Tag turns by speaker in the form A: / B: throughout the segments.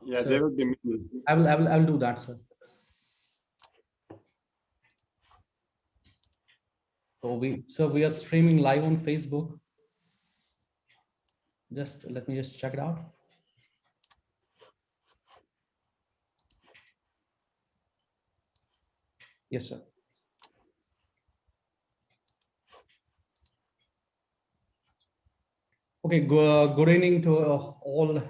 A: Yeah,
B: So
A: there will be.
B: I will do that, sir. So we are streaming live on Facebook. Just let me just check it out. Yes, sir. Okay, good evening to all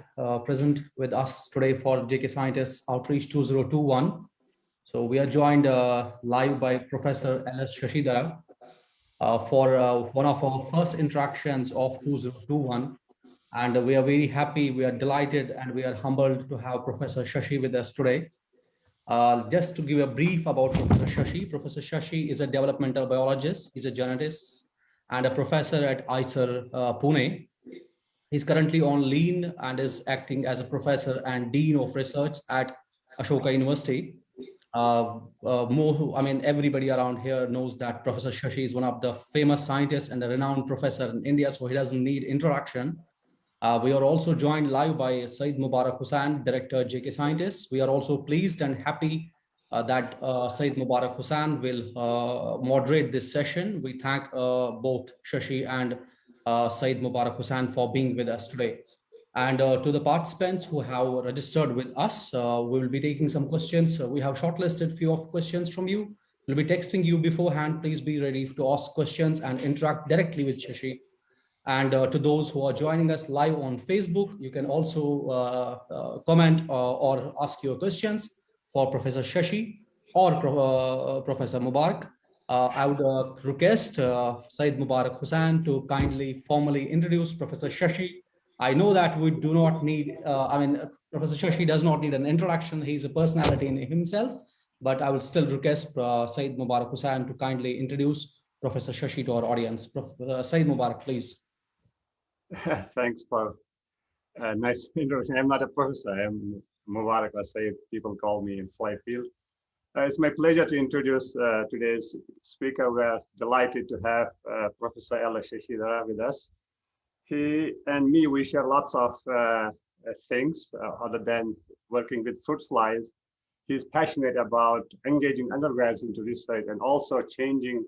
B: present with us today for JK Scientists Outreach 2021. So we are joined live by Professor LS Shashidhara for one of our first interactions of 2021. And we are very happy, we are delighted, and we are humbled to have Professor Shashi with us today. Just to give a brief about Professor Shashi is a developmental biologist, he's a genetist, and a professor at IISER Pune. He's currently on leave and is acting as a professor and dean of research at Ashoka University. Everybody around here knows that Professor Shashi is one of the famous scientists and a renowned professor in India, so he doesn't need introduction. We are also joined live by Said Mubarak Hussain, Director, JK Scientists. We are also pleased and happy that Said Mubarak Hussain will moderate this session. We thank both Shashi and Said Mubarak Hussain for being with us today. And to the participants who have registered with us, we will be taking some questions. We have shortlisted few of questions from you. We'll be texting you beforehand. Please be ready to ask questions and interact directly with Shashi. And to those who are joining us live on Facebook, you can also comment or ask your questions for Professor Shashi or Professor Mubarak. I would request Said Mubarak Hussain to kindly formally introduce Professor Shashi. I know that we do not need, Professor Shashi does not need an introduction. He's a personality in himself, but I will still request Said Mubarak Hussain to kindly introduce Professor Shashi to our audience. Said Mubarak, please.
A: Thanks for a nice introduction. I'm not a professor. I'm Mubarak, as say people call me in fly field. It's my pleasure to introduce today's speaker. We're delighted to have Professor LS Sashidhara with us. He and me, we share lots of things other than working with fruit flies. He's passionate about engaging undergrads into research and also changing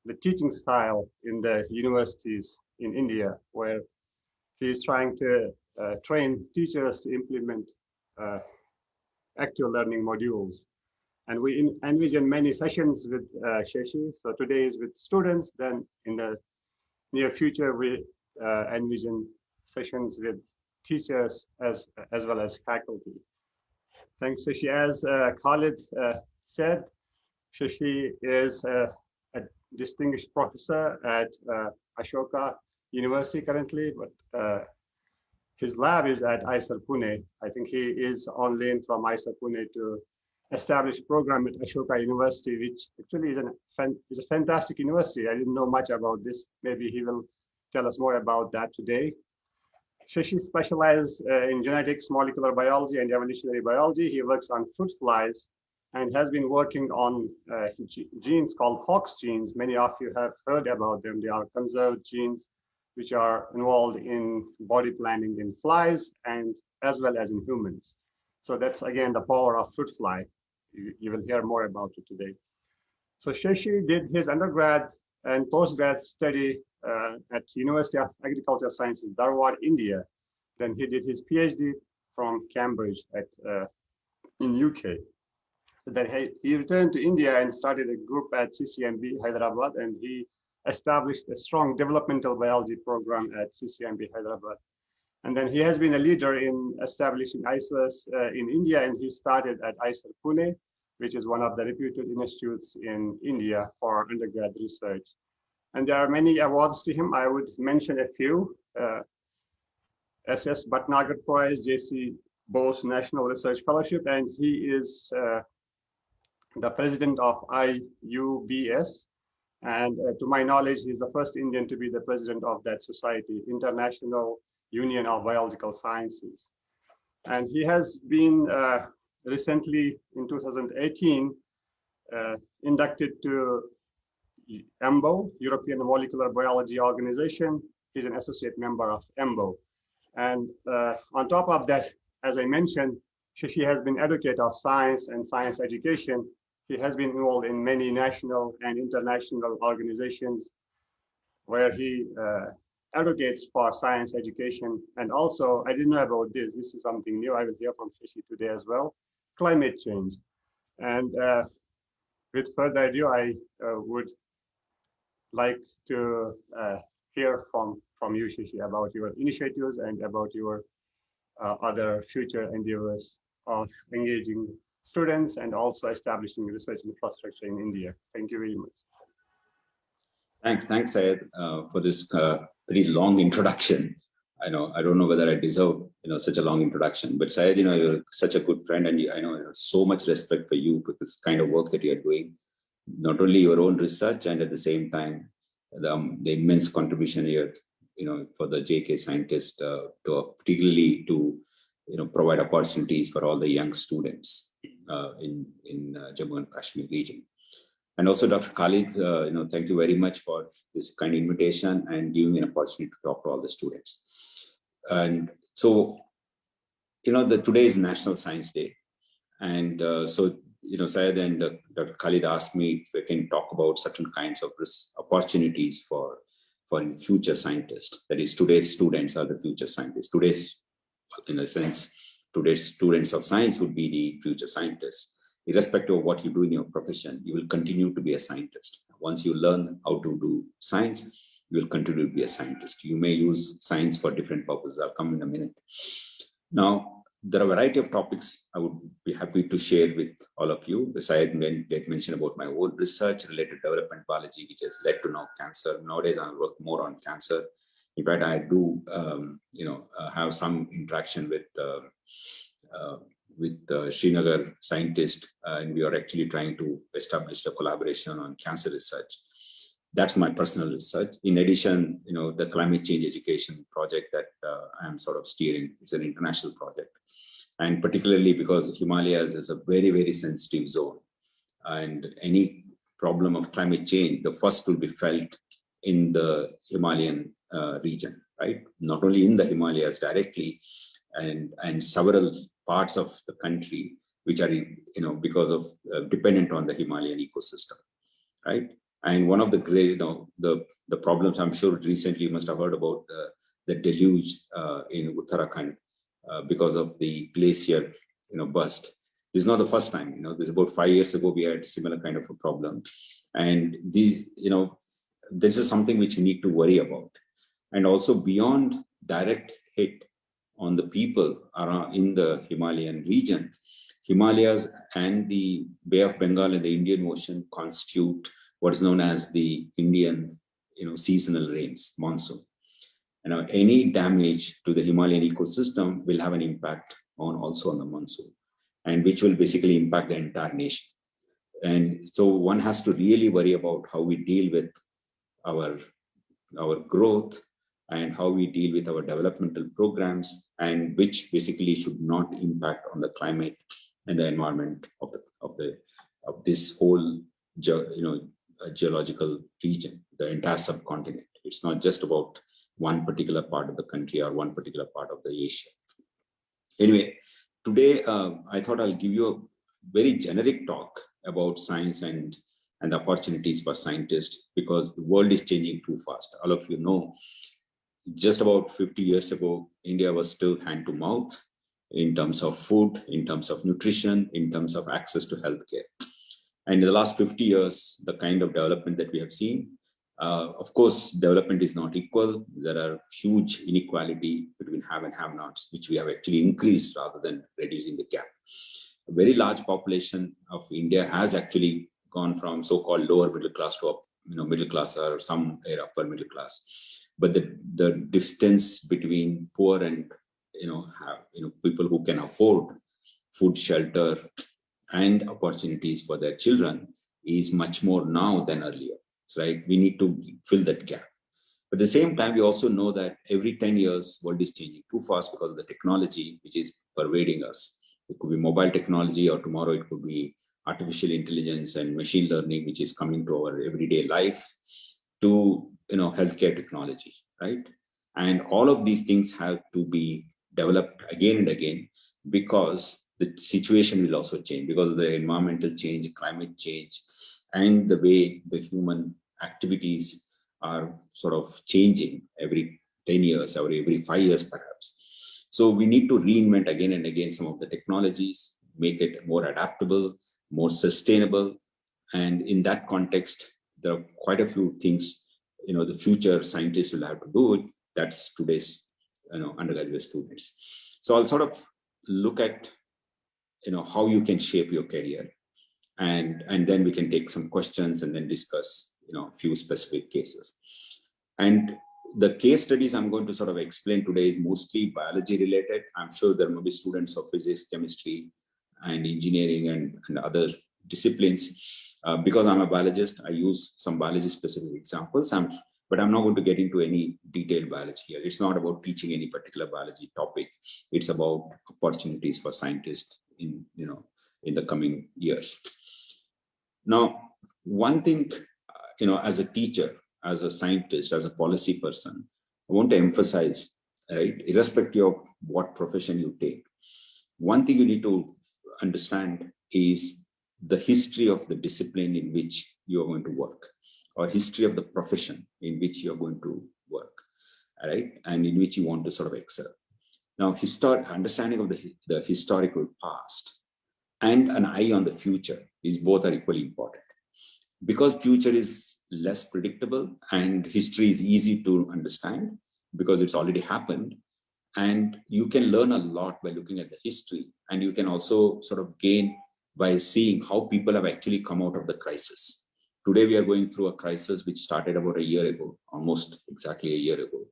A: the teaching style in the universities in India, where he's trying to train teachers to implement actual learning modules. And we envision many sessions with Shashi. So today is with students, then in the near future, we envision sessions with teachers as well as faculty. Thanks, Shashi. As Khalid said, Shashi is a distinguished professor at Ashoka University currently, but his lab is at IISER Pune. I think he is on lane from IISER Pune to establish a program at Ashoka University, which actually is a fantastic university. I didn't know much about this. Maybe he will tell us more about that today. Shashi specializes in genetics, molecular biology, and evolutionary biology. He works on fruit flies and has been working on genes called Hox genes. Many of you have heard about them. They are conserved genes which are involved in body planning in flies and as well as in humans. So that's again the power of fruit fly. You will hear more about it today. So Shashi did his undergrad and postgrad study at University of Agricultural Sciences, Dharwad, India. Then he did his PhD from Cambridge in UK. Then he returned to India and started a group at CCMB Hyderabad, and he established a strong developmental biology program at CCMB Hyderabad. And then he has been a leader in establishing IISERs in India, and he started at IISER Pune, which is one of the reputed institutes in India for undergrad research. And there are many awards to him. I would mention a few. SS Bhatnagar Prize, JC Bose National Research Fellowship, and he is the president of IUBS. And to my knowledge, he's the first Indian to be the president of that society, International Union of Biological Sciences. And he has been recently, in 2018, inducted to EMBO, European Molecular Biology Organization. He's an associate member of EMBO. And on top of that, as I mentioned, Shashi has been advocate of science and science education. He has been involved in many national and international organizations where he advocates for science education. And also, I didn't know about this. This is something new. I will hear from Shashi today as well. Climate change. And with further ado, I would like to hear from you, Shashi, about your initiatives and about your other future endeavors of engaging students and also establishing research infrastructure in India. Thank you very much.
C: Thanks, Syed, for this pretty long introduction. I don't know whether I deserve, such a long introduction, but Syed, you're such a good friend, and I know so much respect for you for this kind of work that you're doing. Not only your own research, and at the same time, the immense contribution here, for the JK scientist, particularly to, provide opportunities for all the young students in Jammu and Kashmir region. And also, Dr. Khalid, thank you very much for this kind invitation and giving me an opportunity to talk to all the students. And so, today is National Science Day. And Syed and Dr. Khalid asked me if we can talk about certain kinds of opportunities for future scientists. That is, today's students are the future scientists. Today's students of science would be the future scientists. Irrespective of what you do in your profession, you will continue to be a scientist. Once you learn how to do science, you will continue to be a scientist. You may use science for different purposes. I'll come in a minute. Now, there are a variety of topics I would be happy to share with all of you. Besides, I mentioned about my own research related development biology, which has led to now cancer. Nowadays, I work more on cancer. In fact, I do, have some interaction with Srinagar scientist, and we are actually trying to establish a collaboration on cancer research. That's my personal research. In addition, the climate change education project that I'm sort of steering is an international project. And particularly because Himalayas is a very, very sensitive zone. And any problem of climate change, the first will be felt in the Himalayan region, right? Not only in the Himalayas directly, and several parts of the country which are, because of dependent on the Himalayan ecosystem, right? And one of the great, the problems, I'm sure recently you must have heard about the deluge in Uttarakhand because of the glacier, burst. This is not the first time. This is about 5 years ago we had a similar kind of a problem, and these, this is something which you need to worry about, and also beyond direct hit on the people around in the Himalayan region. Himalayas and the Bay of Bengal and the Indian Ocean constitute what is known as the Indian, seasonal rains, monsoon. Any damage to the Himalayan ecosystem will have an impact also on the monsoon, and which will basically impact the entire nation. And so one has to really worry about how we deal with our growth and how we deal with our developmental programs, and which basically should not impact on the climate and the environment of this whole geological region, the entire subcontinent. It's not just about one particular part of the country or one particular part of the Asia. Anyway, today I thought I'll give you a very generic talk about science and the opportunities for scientists, because the world is changing too fast. All of you know, just about 50 years ago, India was still hand to mouth in terms of food, in terms of nutrition, in terms of access to healthcare. And in the last 50 years, the kind of development that we have seen, of course, development is not equal. There are huge inequality between have and have-nots, which we have actually increased rather than reducing the gap. A very large population of India has actually gone from so-called lower middle class to middle class, or some upper middle class. But the distance between poor and people who can afford food, shelter, and opportunities for their children is much more now than earlier. Right? We need to fill that gap. But at the same time, we also know that every 10 years, world is changing too fast because of the technology which is pervading us. It could be mobile technology, or tomorrow it could be artificial intelligence and machine learning, which is coming to our everyday life, to healthcare technology, right? And all of these things have to be developed again and again, because the situation will also change because of the environmental change, climate change, and the way the human activities are sort of changing every 10 years or every 5 years perhaps. So we need to reinvent again and again some of the technologies, make it more adaptable, more sustainable. And in that context, there are quite a few things, the future scientists will have to do. That's today's, undergraduate students. So I'll sort of look at, how you can shape your career, and then we can take some questions and then discuss, a few specific cases. And the case studies I'm going to sort of explain today is mostly biology related. I'm sure there may be students of physics, chemistry, and engineering and other disciplines. Because I'm a biologist, I use some biology specific examples. But I'm not going to get into any detailed biology here. It's not about teaching any particular biology topic. It's about opportunities for scientists in the coming years. Now, one thing, as a teacher, as a scientist, as a policy person, I want to emphasize, right, irrespective of what profession you take, one thing you need to understand is the history of the discipline in which you are going to work, or history of the profession in which you are going to work, right, and in which you want to sort of excel. Now, understanding of the historical past and an eye on the future is both are equally important, because future is less predictable and history is easy to understand because it's already happened. And you can learn a lot by looking at the history, and you can also sort of gain by seeing how people have actually come out of the crisis. Today, we are going through a crisis which started about a year ago, almost exactly a year ago.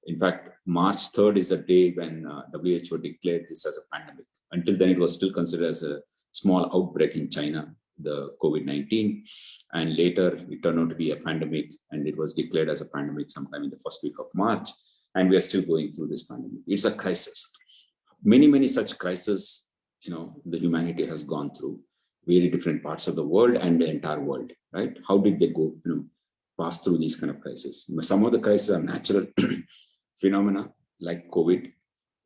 C: In fact, March 3rd is the day when WHO declared this as a pandemic. Until then, it was still considered as a small outbreak in China, the COVID-19. And later, it turned out to be a pandemic, and it was declared as a pandemic sometime in the first week of March. And we are still going through this pandemic. It's a crisis. Many, many such crises, the humanity has gone through, very different parts of the world and the entire world, right? How did they go, pass through these kind of crises? Some of the crises are natural phenomena like COVID.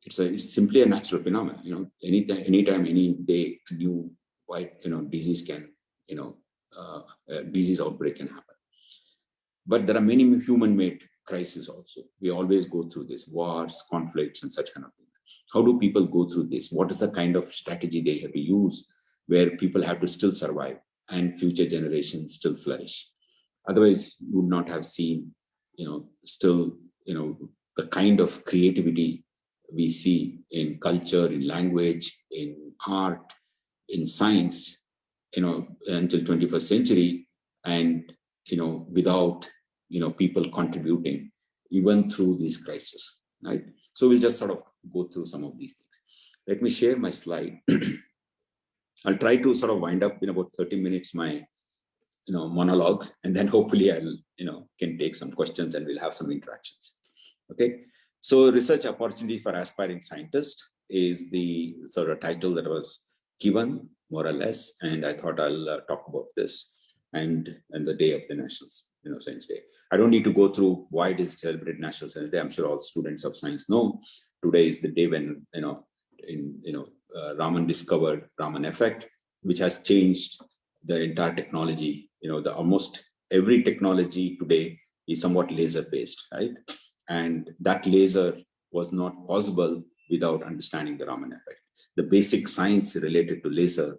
C: It's simply a natural phenomenon. Anytime, any day, a new disease can, disease outbreak can happen. But there are many human-made crises also. We always go through this, wars, conflicts, and such kind of things. How do people go through this? What is the kind of strategy they have to use where people have to still survive and future generations still flourish? Otherwise, you would not have seen, still, the kind of creativity we see in culture, in language, in art, in science, until 21st century, and, without, people contributing even through these crises, right? So we'll just sort of go through some of these things. Let me share my slide. I'll try to sort of wind up in about 30 minutes my, monologue, and then hopefully I'll, can take some questions and we'll have some interactions. Okay. So research opportunity for aspiring scientists is the sort of title that was given, more or less, and I thought I'll talk about this and the day of the National Science Day. I don't need to go through why it is celebrated National Science Day. I'm sure all students of science know today is the day when Raman discovered Raman effect, which has changed the entire technology. Almost every technology today is somewhat laser based, right? And that laser was not possible without understanding the Raman effect. The basic science related to laser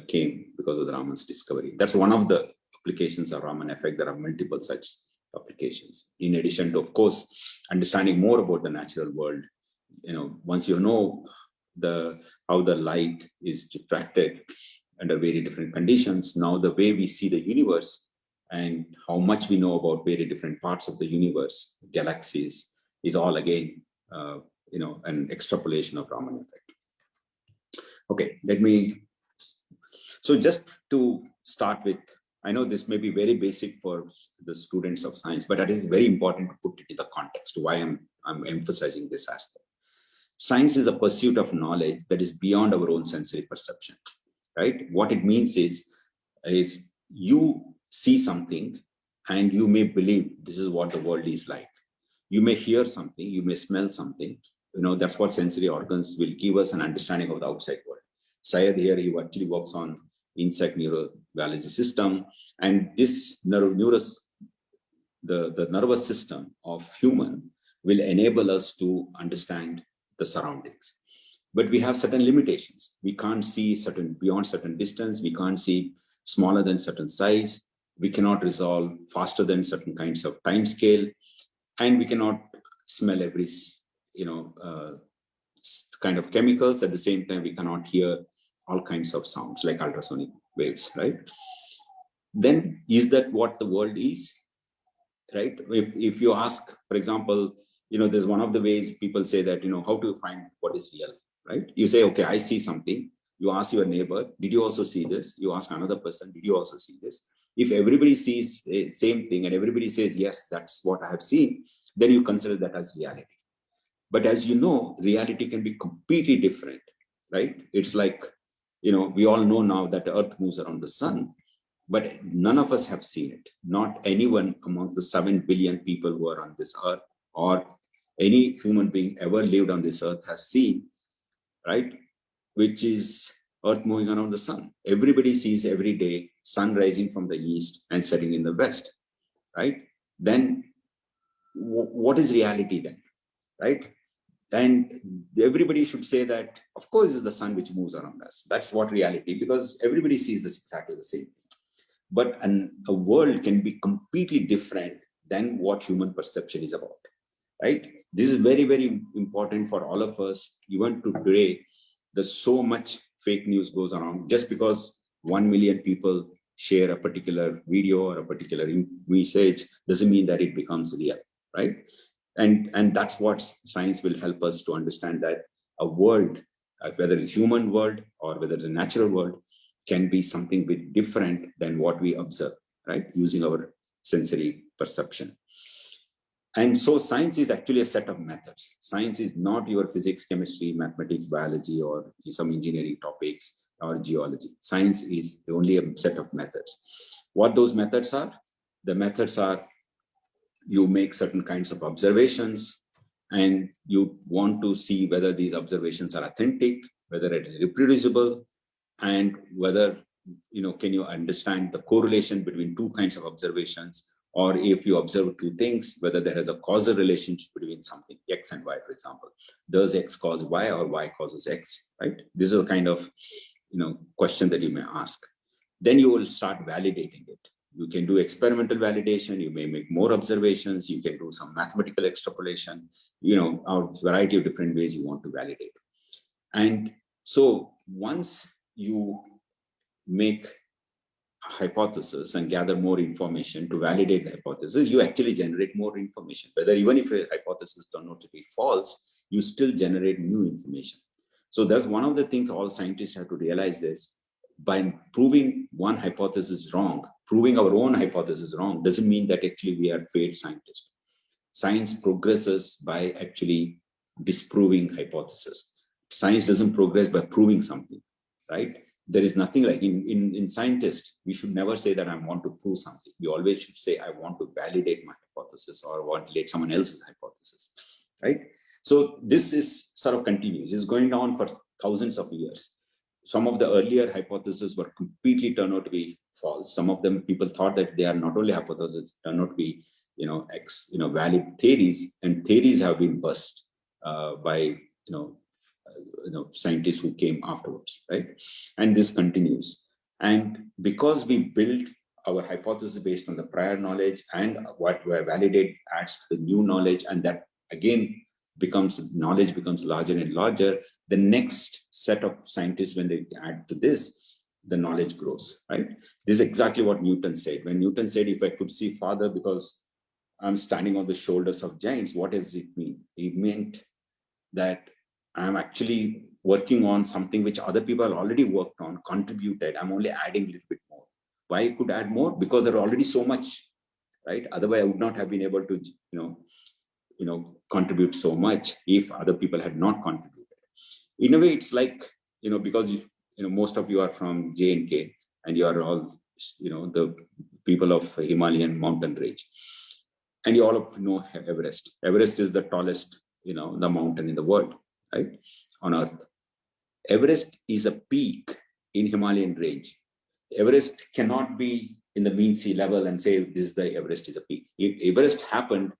C: came because of the Raman's discovery. That's one of the applications of Raman effect. There are multiple such applications. In addition to, of course, understanding more about the natural world. Once you know how the light is diffracted under very different conditions, now the way we see the universe and how much we know about very different parts of the universe, galaxies, is all again, an extrapolation of Raman effect. Okay, so just to start with, I know this may be very basic for the students of science, but it is very important to put it in the context, why I'm emphasizing this aspect. Science is a pursuit of knowledge that is beyond our own sensory perception, right? What it means is you see something and you may believe this is what the world is like. You may hear something, you may smell something, that's what sensory organs will give us an understanding of the outside world. Syed here, he actually works on insect neurobiology system, and this the nervous system of human will enable us to understand the surroundings. But we have certain limitations. We can't see beyond certain distance. We can't see smaller than certain size. We cannot resolve faster than certain kinds of time scale, and we cannot smell every kind of chemicals. At the same time, we cannot hear all kinds of sounds like ultrasonic waves, right? Then is that what the world is, right? If you ask, for example, there's one of the ways people say that, how do you find what is real, right? You say, okay, I see something. You ask your neighbor, did you also see this? You ask another person, did you also see this? If everybody sees the same thing and everybody says, yes, that's what I have seen, then you consider that as reality. But as you know, reality can be completely different, right? It's like, we all know now that the earth moves around the sun, but none of us have seen it. Not anyone among the 7 billion people who are on this earth, or any human being ever lived on this earth has seen, right? Which is earth moving around the sun. Everybody sees every day sun rising from the east and setting in the west, right? Then what is reality then, right? And everybody should say that, of course, it's the sun which moves around us. That's what reality, because everybody sees this exactly the same thing. But a world can be completely different than what human perception is about, right? This is very, very important for all of us. Even to today, there's so much fake news goes around. Just because 1 million people share a particular video or a particular message doesn't mean that it becomes real, right? And that's what science will help us to understand, that a world, whether it's human world or whether it's a natural world, can be something bit different than what we observe, right? Using our sensory perception. And so science is actually a set of methods. Science is not your physics, chemistry, mathematics, biology, or some engineering topics or geology. Science is only a set of methods. What those methods are? The methods are, you make certain kinds of observations and you want to see whether these observations are authentic, whether it is reproducible, and whether, can you understand the correlation between two kinds of observations, or if you observe two things, whether there is a causal relationship between something, X and Y, for example. Does X cause Y or Y causes X, right? This is a kind of, question that you may ask. Then you will start validating it. You can do experimental validation, you may make more observations, you can do some mathematical extrapolation, a variety of different ways you want to validate. And so once you make a hypothesis and gather more information to validate the hypothesis, you actually generate more information. Whether even if a hypothesis turns out to be false, you still generate new information. So that's one of the things all scientists have to realize this. By proving one hypothesis wrong, proving our own hypothesis wrong, doesn't mean that actually we are failed scientists. Science progresses by actually disproving hypothesis. Science doesn't progress by proving something, right? There is nothing like in scientists, we should never say that I want to prove something. We always should say, I want to validate my hypothesis or want to validate someone else's hypothesis, right? So this is sort of continuous. It's going on for thousands of years. Some of the earlier hypotheses were completely turned out to be false. Some of them, people thought that they are not only hypotheses, turned out to be, valid theories, and theories have been bust by, scientists who came afterwards, right? And this continues. And because we build our hypothesis based on the prior knowledge, and what we validate adds to the new knowledge, and that again knowledge becomes larger and larger, the next set of scientists, when they add to this, the knowledge grows, right? This is exactly what Newton said. When Newton said, if I could see farther because I'm standing on the shoulders of giants, what does it mean? It meant that I'm actually working on something which other people already worked on, contributed. I'm only adding a little bit more. Why I could add more? Because there are already so much, right? Otherwise, I would not have been able to, contribute so much if other people had not contributed. In a way, it's like, because most of you are from J&K and you are all, the people of Himalayan mountain range, and you all know Everest. Everest is the tallest, the mountain in the world, right, on Earth. Everest is a peak in Himalayan range. Everest cannot be in the mean sea level and say this is the Everest is a peak. Everest happened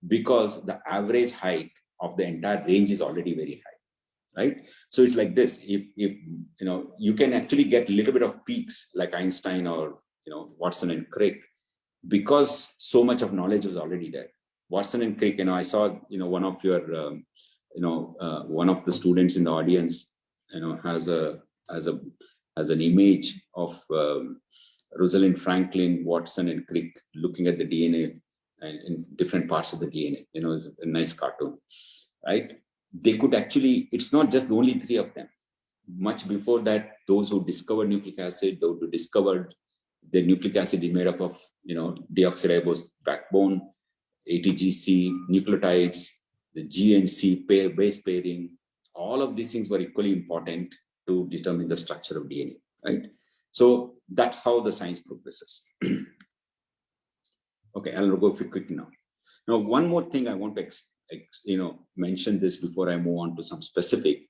C: because the average height of the entire range is already very high, right? So it's like this. If you can actually get a little bit of peaks like Einstein or Watson and Crick, because so much of knowledge was already there. Watson and Crick, I saw one of your one of the students in the audience has an image of Rosalind Franklin, Watson, and Crick looking at the DNA and in different parts of the DNA. It's a nice cartoon, right? They could actually, it's not just the only three of them. Much before that, those who discovered nucleic acid, those who discovered the nucleic acid is made up of, deoxyribose backbone, ATGC, nucleotides, the G and C base pairing. All of these things were equally important to determine the structure of DNA, right? So that's how the science progresses. Okay, I'll go quick now. Now, one more thing I want to mention this before I move on to some specific.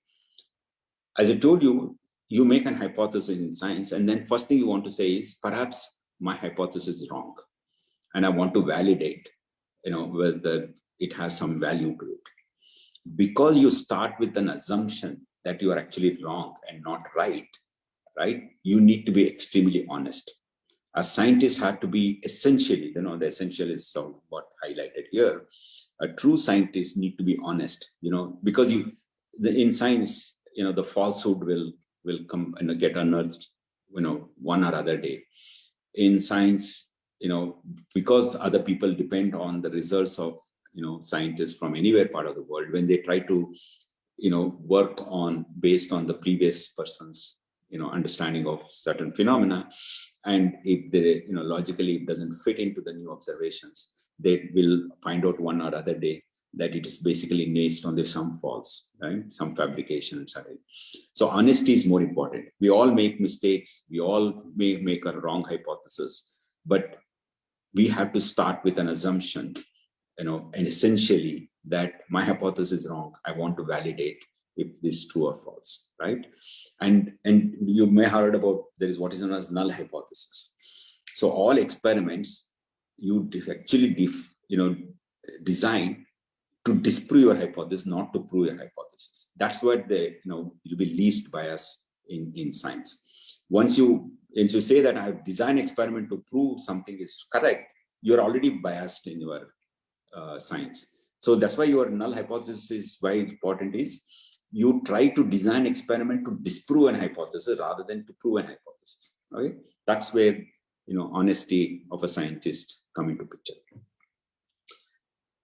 C: As I told you, you make an hypothesis in science, and then first thing you want to say is, perhaps my hypothesis is wrong, and I want to validate, whether it has some value to it. Because you start with an assumption that you are actually wrong and not right? You need to be extremely honest. A scientist had to be essentially, the essential is somewhat highlighted here. A true scientist need to be honest, because in science, the falsehood will come and get unearthed, one or other day. In science, because other people depend on the results of, scientists from anywhere part of the world, when they try to, work on based on the previous person's, understanding of certain phenomena, and if they, logically it doesn't fit into the new observations, they will find out one or other day that it is basically based on some false, right? Some fabrication, etc. So honesty is more important. We all make mistakes. We all may make a wrong hypothesis, but we have to start with an assumption, and essentially that my hypothesis is wrong. I want to validate if this is true or false, right? And you may have heard about, there is what is known as null hypothesis. So all experiments you actually design to disprove your hypothesis, not to prove your hypothesis. That's what you'll be least bias in science. Once you say that I have designed experiment to prove something is correct, you're already biased in your science. So that's why your null hypothesis is why important is you try to design experiment to disprove an hypothesis rather than to prove an hypothesis. Okay, that's where honesty of a scientist come into picture.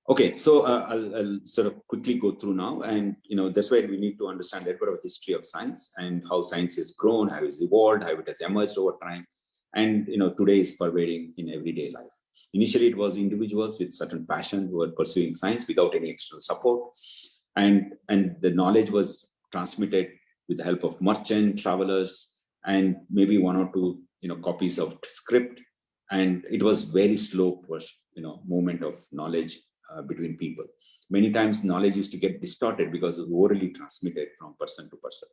C: Okay, so I'll sort of quickly go through now, and that's why we need to understand a bit of history of science and how science has grown, how it's evolved, how it has emerged over time, and today is pervading in everyday life. Initially, it was individuals with certain passion who were pursuing science without any external support, and the knowledge was transmitted with the help of merchant travelers and maybe one or two copies of script, and it was very slow push movement of knowledge between people. Many times knowledge used to get distorted because it was orally transmitted from person to person.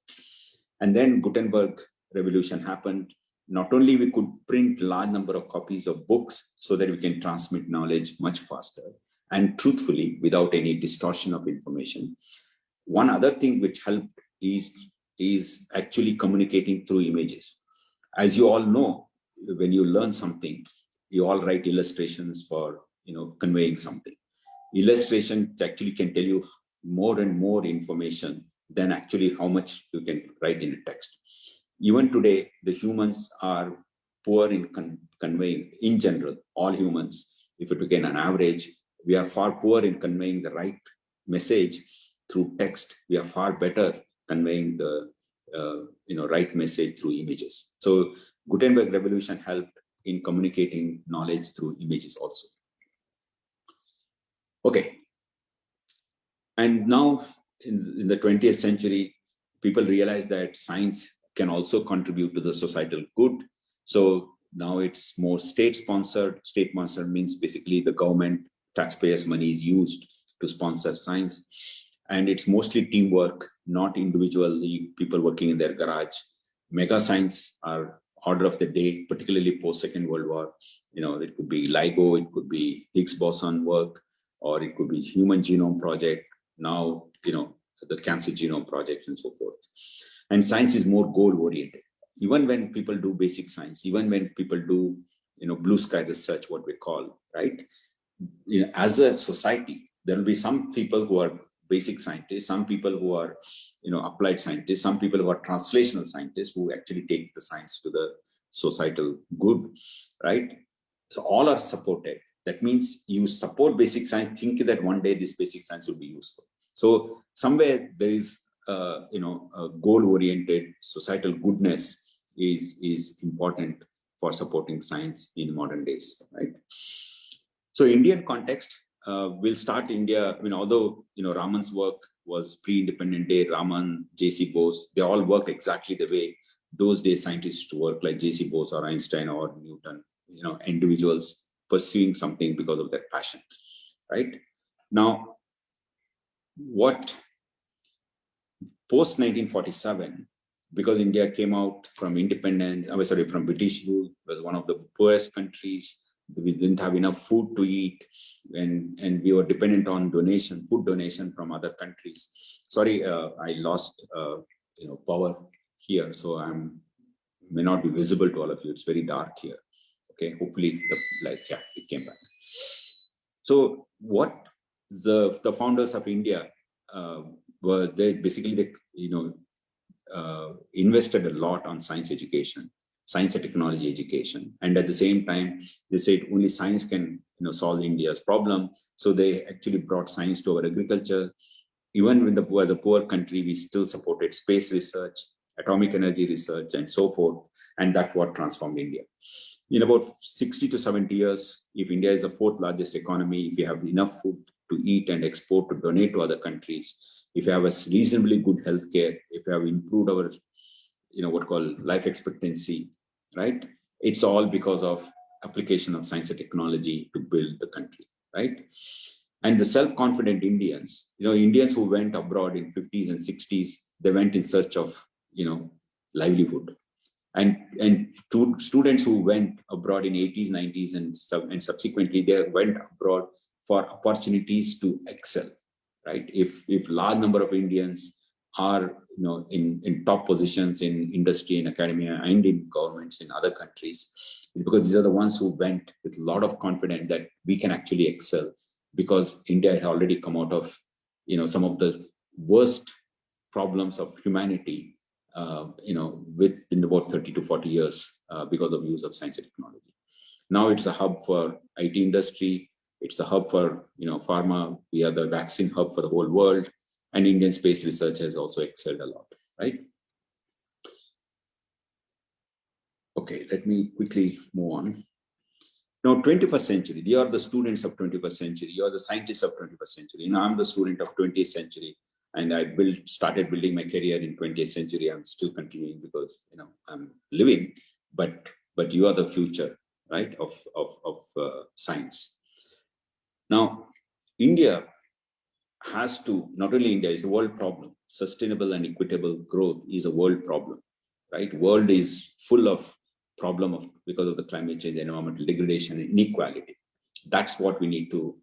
C: And then Gutenberg revolution happened. Not only we could print large number of copies of books so that we can transmit knowledge much faster and truthfully without any distortion of information. One other thing which helped is actually communicating through images. As you all know, when you learn something, you all write illustrations for conveying something. Illustration actually can tell you more and more information than actually how much you can write in a text. Even today, the humans are poor in conveying, in general, all humans, if you took an average, we are far poor in conveying the right message through text. We are far better conveying the right message through images. So Gutenberg revolution helped in communicating knowledge through images also. Okay, and now in the 20th century, people realize that science can also contribute to the societal good. So now it's more state-sponsored. State-sponsored means basically the government, taxpayers' money is used to sponsor science. And it's mostly teamwork not individually people working in their garage. Mega science are order of the day, particularly post-Second World War. It could be LIGO, it could be Higgs boson work, or it could be Human Genome Project. Now, the Cancer Genome Project and so forth. And science is more goal-oriented. Even when people do basic science, even when people do, blue sky research, what we call, right? As a society, there will be some people who are basic scientists, some people who are, applied scientists, some people who are translational scientists who actually take the science to the societal good, right? So all are supported. That means you support basic science, think that one day this basic science will be useful. So somewhere there is, a goal-oriented societal goodness is important for supporting science in modern days, right? So Indian context, we'll start India. Although Raman's work was pre-independent day, Raman, J.C. Bose, they all worked exactly the way those days scientists to work, like J.C. Bose or Einstein or Newton. Individuals pursuing something because of their passion, right? Now, what post 1947, because India came out from independence, from British rule, was one of the poorest countries. We didn't have enough food to eat, and we were dependent on food donation from other countries. Sorry, I lost power here, so may not be visible to all of you. It's very dark here. Okay, hopefully the light, yeah, it came back. So what the founders of India were, they basically invested a lot on science education, science and technology education, and at the same time they said only science can solve India's problem. So they actually brought science to our agriculture. Even when the poor country, we still supported space research, atomic energy research, and so forth, and that's what transformed India. In about 60 to 70 years, if India is the fourth largest economy, if you have enough food to eat and export to donate to other countries, if you have a reasonably good healthcare, if you have improved our, what called life expectancy, right? It's all because of application of science and technology to build the country, right? And the self-confident Indians, Indians who went abroad in 50s and 60s, they went in search of, livelihood. And students who went abroad in 80s, 90s, and subsequently, they went abroad for opportunities to excel, right? If large number of Indians are in top positions in industry, in academia, and in governments in other countries, because these are the ones who went with a lot of confidence that we can actually excel, because India had already come out of some of the worst problems of humanity within about 30 to 40 years because of use of science and technology. Now it's a hub for IT industry. It's a hub for pharma. We are the vaccine hub for the whole world, and Indian space research has also excelled a lot, right? Okay, let me quickly move on. Now, 21st century, you are the students of 21st century. You are the scientists of 21st century. I'm the student of 20th century, and I started building my career in 20th century. I'm still continuing because I'm living, but you are the future, right, of science. Now, India has to, not only India, is a world problem. Sustainable and equitable growth is a world problem, right? World is full of problem because of the climate change, environmental degradation, and inequality. That's what we need to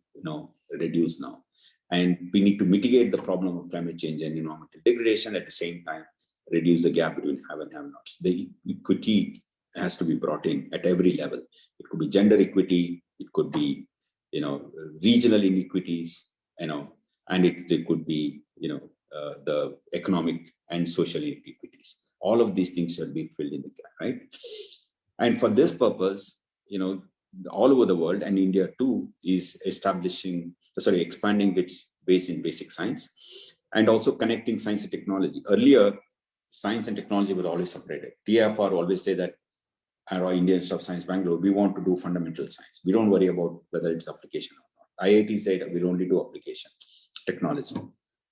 C: reduce now. And we need to mitigate the problem of climate change and environmental degradation, at the same time reduce the gap between have and have-nots. The equity has to be brought in at every level. It could be gender equity, it could be regional inequities, and it could be the economic and social inequities. All of these things should be filled in the gap, right? And for this purpose, all over the world, and India too, is expanding its base in basic science, and also connecting science and technology. Earlier, science and technology was always separated. TFR always say that at our Indian Institute of Science, Bangalore, we want to do fundamental science. We don't worry about whether it's application or not. IIT said we only do application technology,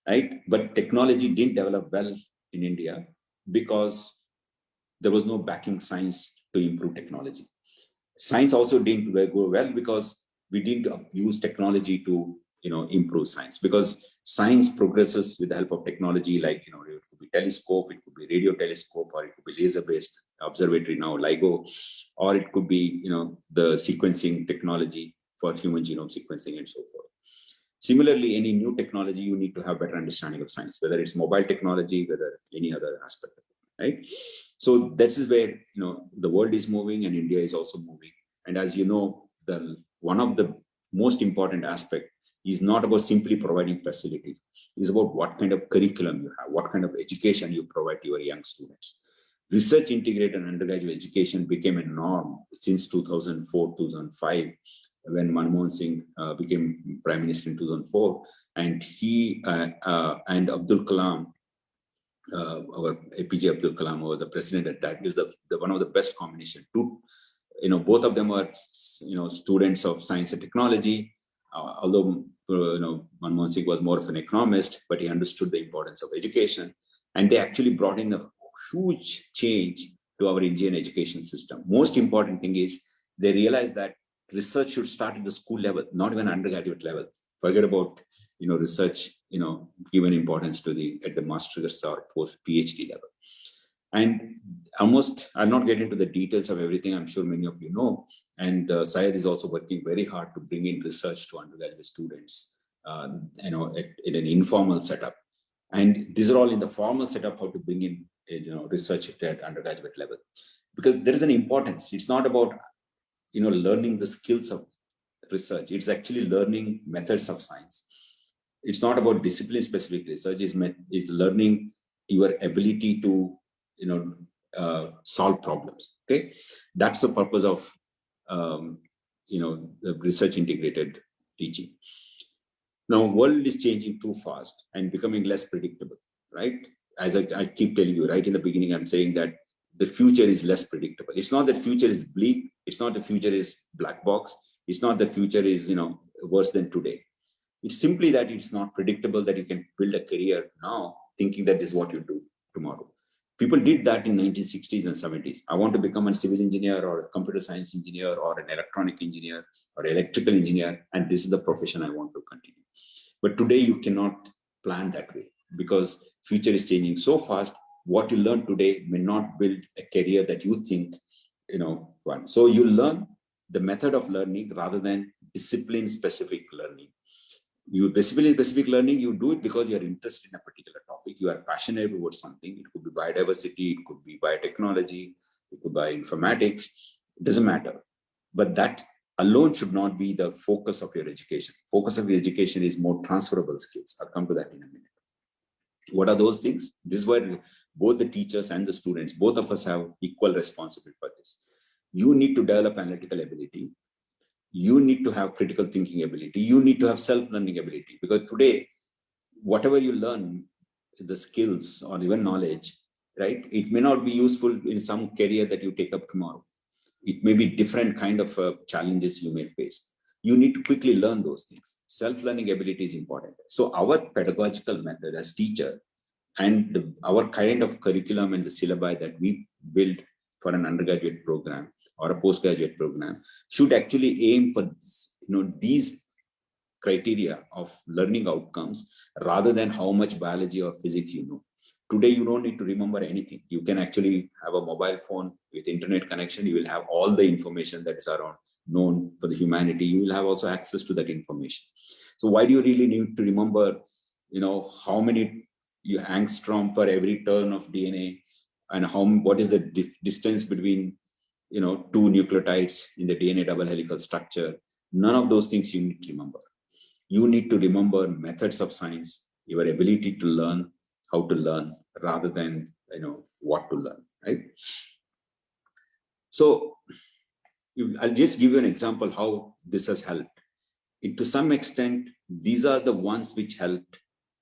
C: right? But technology didn't develop well in India because there was no backing science to improve technology. Science also didn't go well because we didn't use technology to improve science, because science progresses with the help of technology, like, it could be telescope, it could be radio telescope, or it could be laser-based observatory now, LIGO, or it could be, the sequencing technology for human genome sequencing and so forth. Similarly, any new technology, you need to have better understanding of science, whether it's mobile technology, whether any other aspect of it, right? So this is where, the world is moving and India is also moving. And as you know, one of the most important aspect is not about simply providing facilities. It's about what kind of curriculum you have, what kind of education you provide to your young students. Research integrated undergraduate education became a norm since 2004, 2005, when Manmohan Singh became Prime Minister in 2004. And he and Abdul Kalam, our APJ Abdul Kalam, or the president at that, is the one of the best combination. Both of them are, students of science and technology. Although, Manmohan Singh was more of an economist, but he understood the importance of education. And they actually brought in a huge change to our Indian education system. Most important thing is they realized that research should start at the school level, not even undergraduate level. Forget about, research, given importance to at the master's or post PhD level. And I'll not get into the details of everything. I'm sure many of you know. And Syed is also working very hard to bring in research to undergraduate students, in an informal setup. And these are all in the formal setup, how to bring in, research at undergraduate level. Because there is an importance. It's not about, learning the skills of research. It's actually learning methods of science. It's not about discipline-specific research. It's learning your ability to, solve problems. Okay, that's the purpose of, the research integrated teaching. Now, world is changing too fast and becoming less predictable, right? As I keep telling you, right in the beginning, I'm saying that the future is less predictable. It's not that future is bleak. It's not the future is black box. It's not the future is, worse than today. It's simply that it's not predictable, that you can build a career now thinking that is what you do tomorrow. People did that in 1960s and 70s. I want to become a civil engineer or a computer science engineer or an electronic engineer or electrical engineer, and this is the profession I want to continue. But today you cannot plan that way, because future is changing so fast. What you learn today may not build a career that you think, one. So you learn the method of learning rather than discipline-specific learning. You discipline-specific learning, you do it because you're interested in a particular topic. You are passionate about something. It could be biodiversity, it could be biotechnology, it could be informatics. It doesn't matter. But that alone should not be the focus of your education. Focus of your education is more transferable skills. I'll come to that in a minute. What are those things? This is where both the teachers and the students, both of us have equal responsibility for this. You need to develop analytical ability. You need to have critical thinking ability. You need to have self-learning ability, because today, whatever you learn, the skills or even knowledge, right? It may not be useful in some career that you take up tomorrow. It may be different kind of challenges you may face. You need to quickly learn those things. Self-learning ability is important. So our pedagogical method as teacher and our kind of curriculum and the syllabi that we build for an undergraduate program or a postgraduate program should actually aim for, these criteria of learning outcomes rather than how much biology or physics you know. Today, you don't need to remember anything. You can actually have a mobile phone with internet connection. You will have all the information that is around known for the humanity. You will have also access to that information. So why do you really need to remember, how many angstrom per every turn of DNA, and what is the distance between, two nucleotides in the DNA double helical structure? None of those things you need to remember. You need to remember methods of science, your ability to learn, how to learn, rather than, what to learn, right? So I'll just give you an example how this has helped. To some extent, these are the ones which helped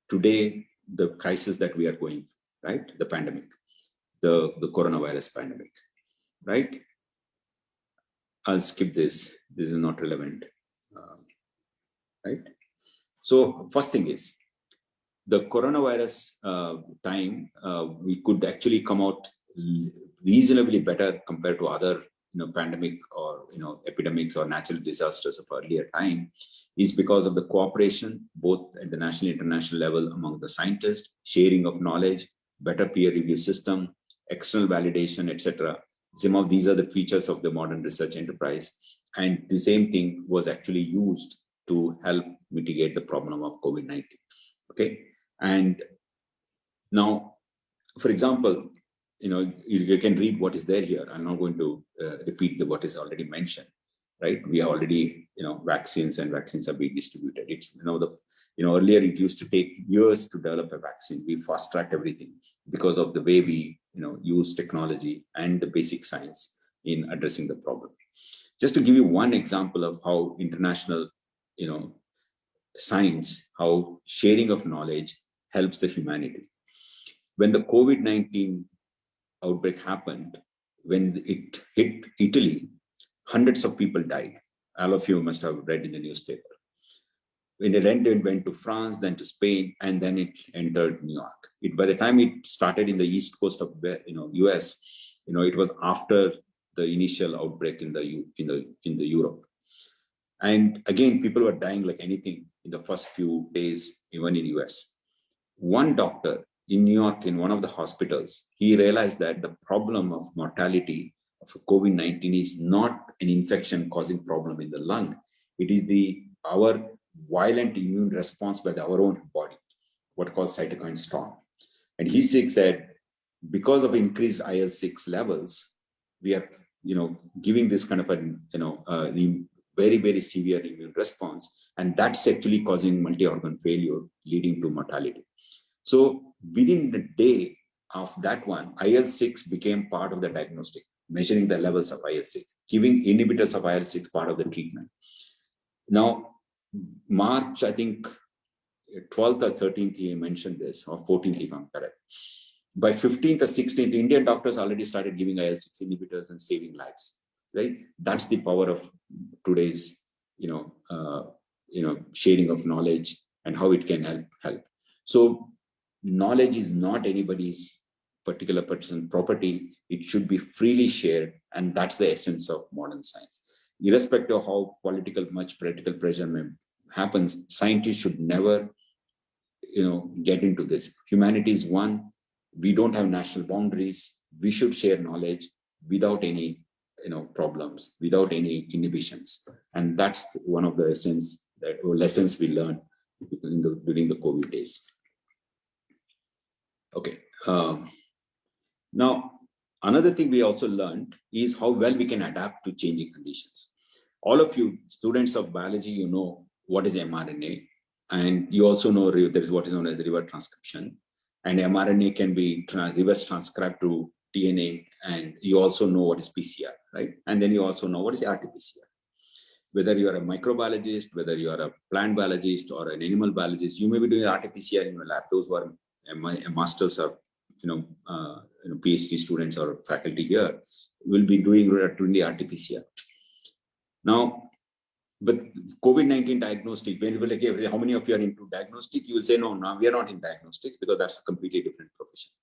C: today, the crisis that we are going through, right? The pandemic, the coronavirus pandemic, right? I'll skip this. This is not relevant, right? So first thing is, the coronavirus time, we could actually come out reasonably better compared to other, pandemic or epidemics or natural disasters of earlier time is because of the cooperation both at the national international level among the scientists, sharing of knowledge, better peer review system, external validation, etc. Some of these are the features of the modern research enterprise, and the same thing was actually used to help mitigate the problem of COVID-19. Okay, and now, for example, you can read what is there here. I'm not going to repeat what is already mentioned, right? We have already, vaccines, and vaccines are being distributed. It's, earlier it used to take years to develop a vaccine. We fast tracked everything because of the way we, use technology and the basic science in addressing the problem. Just to give you one example of how international, science, how sharing of knowledge helps the humanity. When the COVID-19 outbreak happened, when it hit Italy, hundreds of people died. All of you must have read in the newspaper. When it ended, it went to France, then to Spain, and then it entered New York. By the time it started in the east coast of US, it was after the initial outbreak in the Europe. And again, people were dying like anything in the first few days, even in US. One doctor in New York, in one of the hospitals, he realized that the problem of mortality of COVID-19 is not an infection causing problem in the lung. It is our violent immune response by our own body, what called cytokine storm. And he says that because of increased IL-6 levels, we are, giving this kind of a, very, very severe immune response. And that's actually causing multi-organ failure, leading to mortality. So within the day of that one, IL-6 became part of the diagnostic, measuring the levels of IL-6, giving inhibitors of IL-6 part of the treatment. Now, March, I think, 12th or 13th, he mentioned this, or 14th, if I'm correct. By 15th or 16th, Indian doctors already started giving IL-6 inhibitors and saving lives, right? That's the power of today's, sharing of knowledge and how it can help. So knowledge is not anybody's particular person's property. It should be freely shared. And that's the essence of modern science. Irrespective of how much political pressure may happen, scientists should never, get into this. Humanity is one. We don't have national boundaries. We should share knowledge without any, problems, without any inhibitions. And that's one of the lessons we learned during the COVID days. Okay. Now, another thing we also learned is how well we can adapt to changing conditions. All of you students of biology, you know what is mRNA, and you also know there is what is known as the reverse transcription, and mRNA can be reverse transcribed to DNA, and you also know what is PCR, right? And then you also know what is RT-PCR. Whether you are a microbiologist, whether you are a plant biologist or an animal biologist, you may be doing RT-PCR in your lab. Those who are a master's or PhD students or faculty here will be doing RT-PCR. Now, but COVID-19 diagnostic, when you will like, how many of you are into diagnostic? You will say, no, we are not in diagnostics because that's a completely different profession.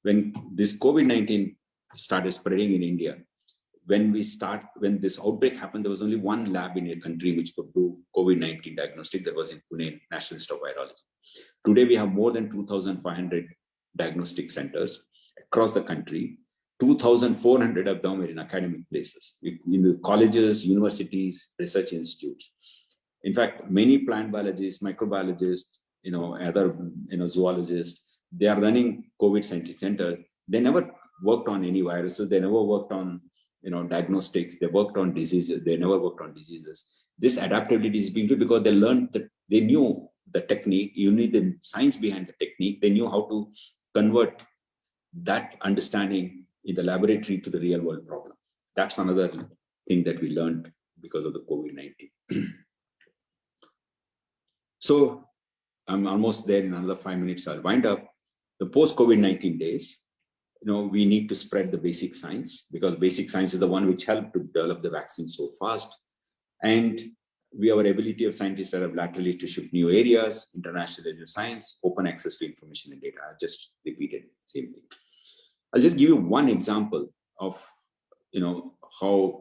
C: When this COVID-19 started spreading in India, when this outbreak happened, there was only one lab in a country which could do COVID-19 diagnostic. That was in Pune, National Institute of Virology. Today, we have more than 2,500 diagnostic centers across the country. 2,400 of them are in academic places, in the colleges, universities, research institutes. In fact, many plant biologists, microbiologists, other zoologists, they are running COVID scientific center. They never worked on any viruses. They never worked on diagnostics. They worked on diseases. They never worked on diseases. This adaptability is being good because they learned that they knew the technique. You need the science behind the technique. They knew how to convert that understanding in the laboratory to the real world problem. That's another thing that we learned because of the COVID-19. So I'm almost there in another 5 minutes. I'll wind up. The post-COVID-19 days, we need to spread the basic science because basic science is the one which helped to develop the vaccine so fast. And our ability of scientists that have laterally to shift new areas, international area of science, open access to information and data. I just repeated same thing. I'll just give you one example of, how,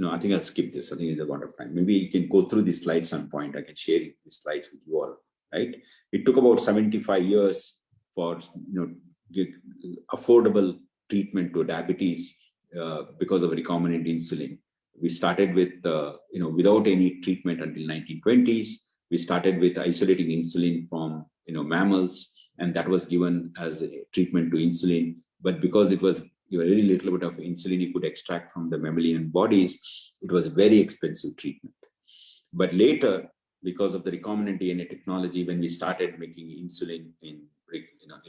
C: I think I'll skip this. I think it's a lot of time. Maybe you can go through these slides some point. I can share these slides with you all, right? It took about 75 years for, affordable treatment to diabetes because of recombinant insulin. We started with, without any treatment until 1920s. We started with isolating insulin from, mammals, and that was given as a treatment to insulin. But because it was very little bit of insulin you could extract from the mammalian bodies, it was very expensive treatment. But later, because of the recombinant DNA technology, when we started making insulin in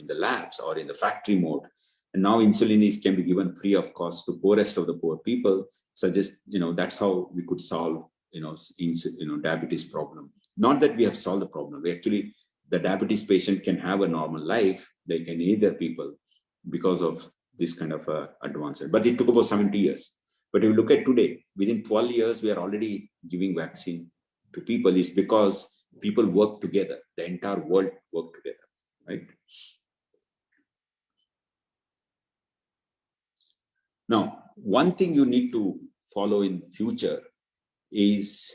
C: the labs or in the factory mode, and now insulin can be given free of cost to poorest of the poor people, suggest that's how we could solve diabetes problem. Not that we have solved the problem. We actually, the diabetes patient can have a normal life. They can aid their people because of this kind of advancement. But it took about 70 years. But if you look at today, within 12 years, we are already giving vaccine to people. Is because people work together. The entire world work together, right? Now, one thing you need to follow in future is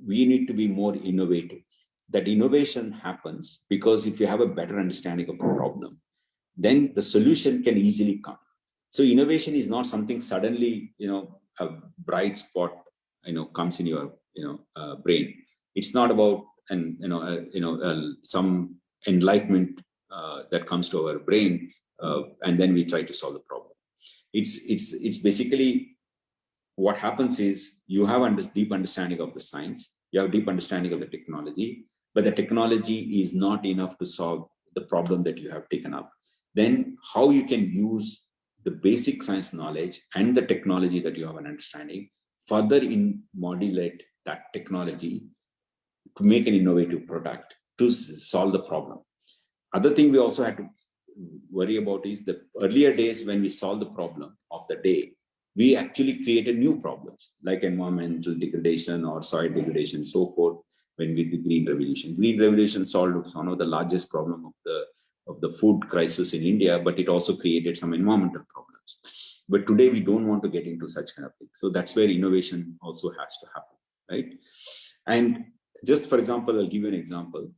C: we need to be more innovative. That innovation happens because if you have a better understanding of the problem, then the solution can easily come. So innovation is not something suddenly, a bright spot, comes in your, brain. It's not about, some enlightenment that comes to our brain, and then we try to solve the problem. It's basically what happens is you have deep understanding of the science, you have deep understanding of the technology, but the technology is not enough to solve the problem that you have taken up. Then how you can use the basic science knowledge and the technology that you have an understanding, further modulate that technology to make an innovative product to solve the problem. Other thing we also had to worry about is the earlier days when we solved the problem of the day, we actually created new problems like environmental degradation or soil degradation, so forth. When we did Green Revolution, Green Revolution solved one of the largest problem of the food crisis in India, but it also created some environmental problems. But today we don't want to get into such kind of things. So that's where innovation also has to happen, right? And just for example, I'll give you an example.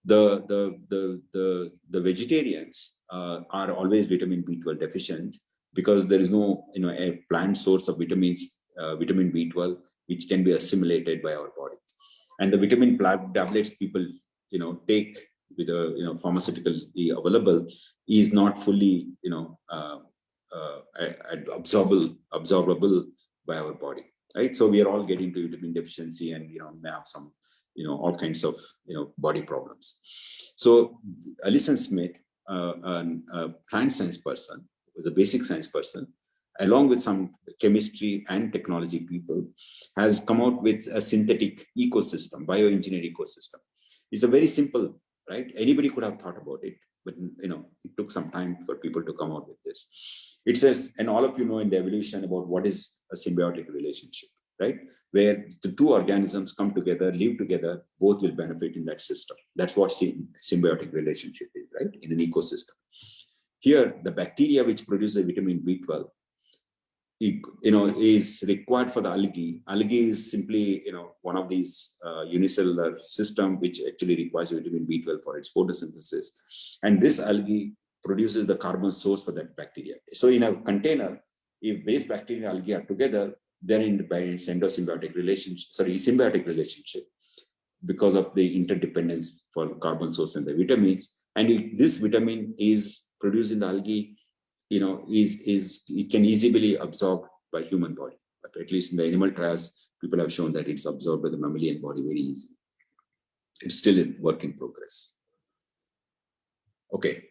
C: The vegetarians are always vitamin B12 deficient because there is no a plant source of vitamins, vitamin B12, which can be assimilated by our body. And the vitamin tablets people take with a pharmaceutical available is not fully absorbable by our body, right? So we are all getting to vitamin deficiency, and may have some all kinds of body problems. So Alison Smith, a plant science person, was a basic science person, along with some chemistry and technology people, has come out with a synthetic ecosystem, bioengineered ecosystem. It's a very simple, right? Anybody could have thought about it, but it took some time for people to come out with this. It says, and all of you know in the evolution about what is a symbiotic relationship, right? Where the two organisms come together, live together, both will benefit in that system. That's what symbiotic relationship is, right? In an ecosystem. Here, the bacteria which produce the vitamin B12, is required for the algae. Algae is simply, one of these unicellular system which actually requires vitamin B12 for its photosynthesis. And this algae produces the carbon source for that bacteria. So in a container, if base bacteria and algae are together, they're in symbiotic relationship because of the interdependence for carbon source and the vitamins. And if this vitamin is produced in the algae, it can easily be absorbed by human body. But at least in the animal trials, people have shown that it's absorbed by the mammalian body very easily. It's still in work in progress. Okay.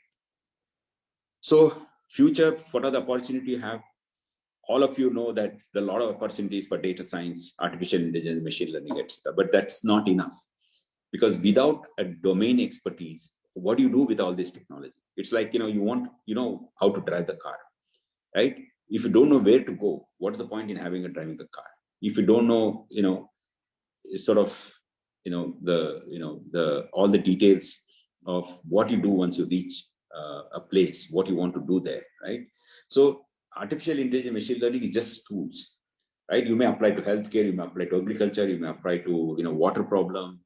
C: So future, what are the opportunity you have? All of you know that there are a lot of opportunities for data science, artificial intelligence, machine learning, etc. But that's not enough, because without a domain expertise, what do you do with all this technology? It's like, you want, how to drive the car, right? If you don't know where to go, what's the point in driving a car? If you don't know, sort of, all the details of what you do once you reach a place, what you want to do there, right? So artificial intelligence, machine learning is just tools, right? You may apply to healthcare, you may apply to agriculture, you may apply to, water problem,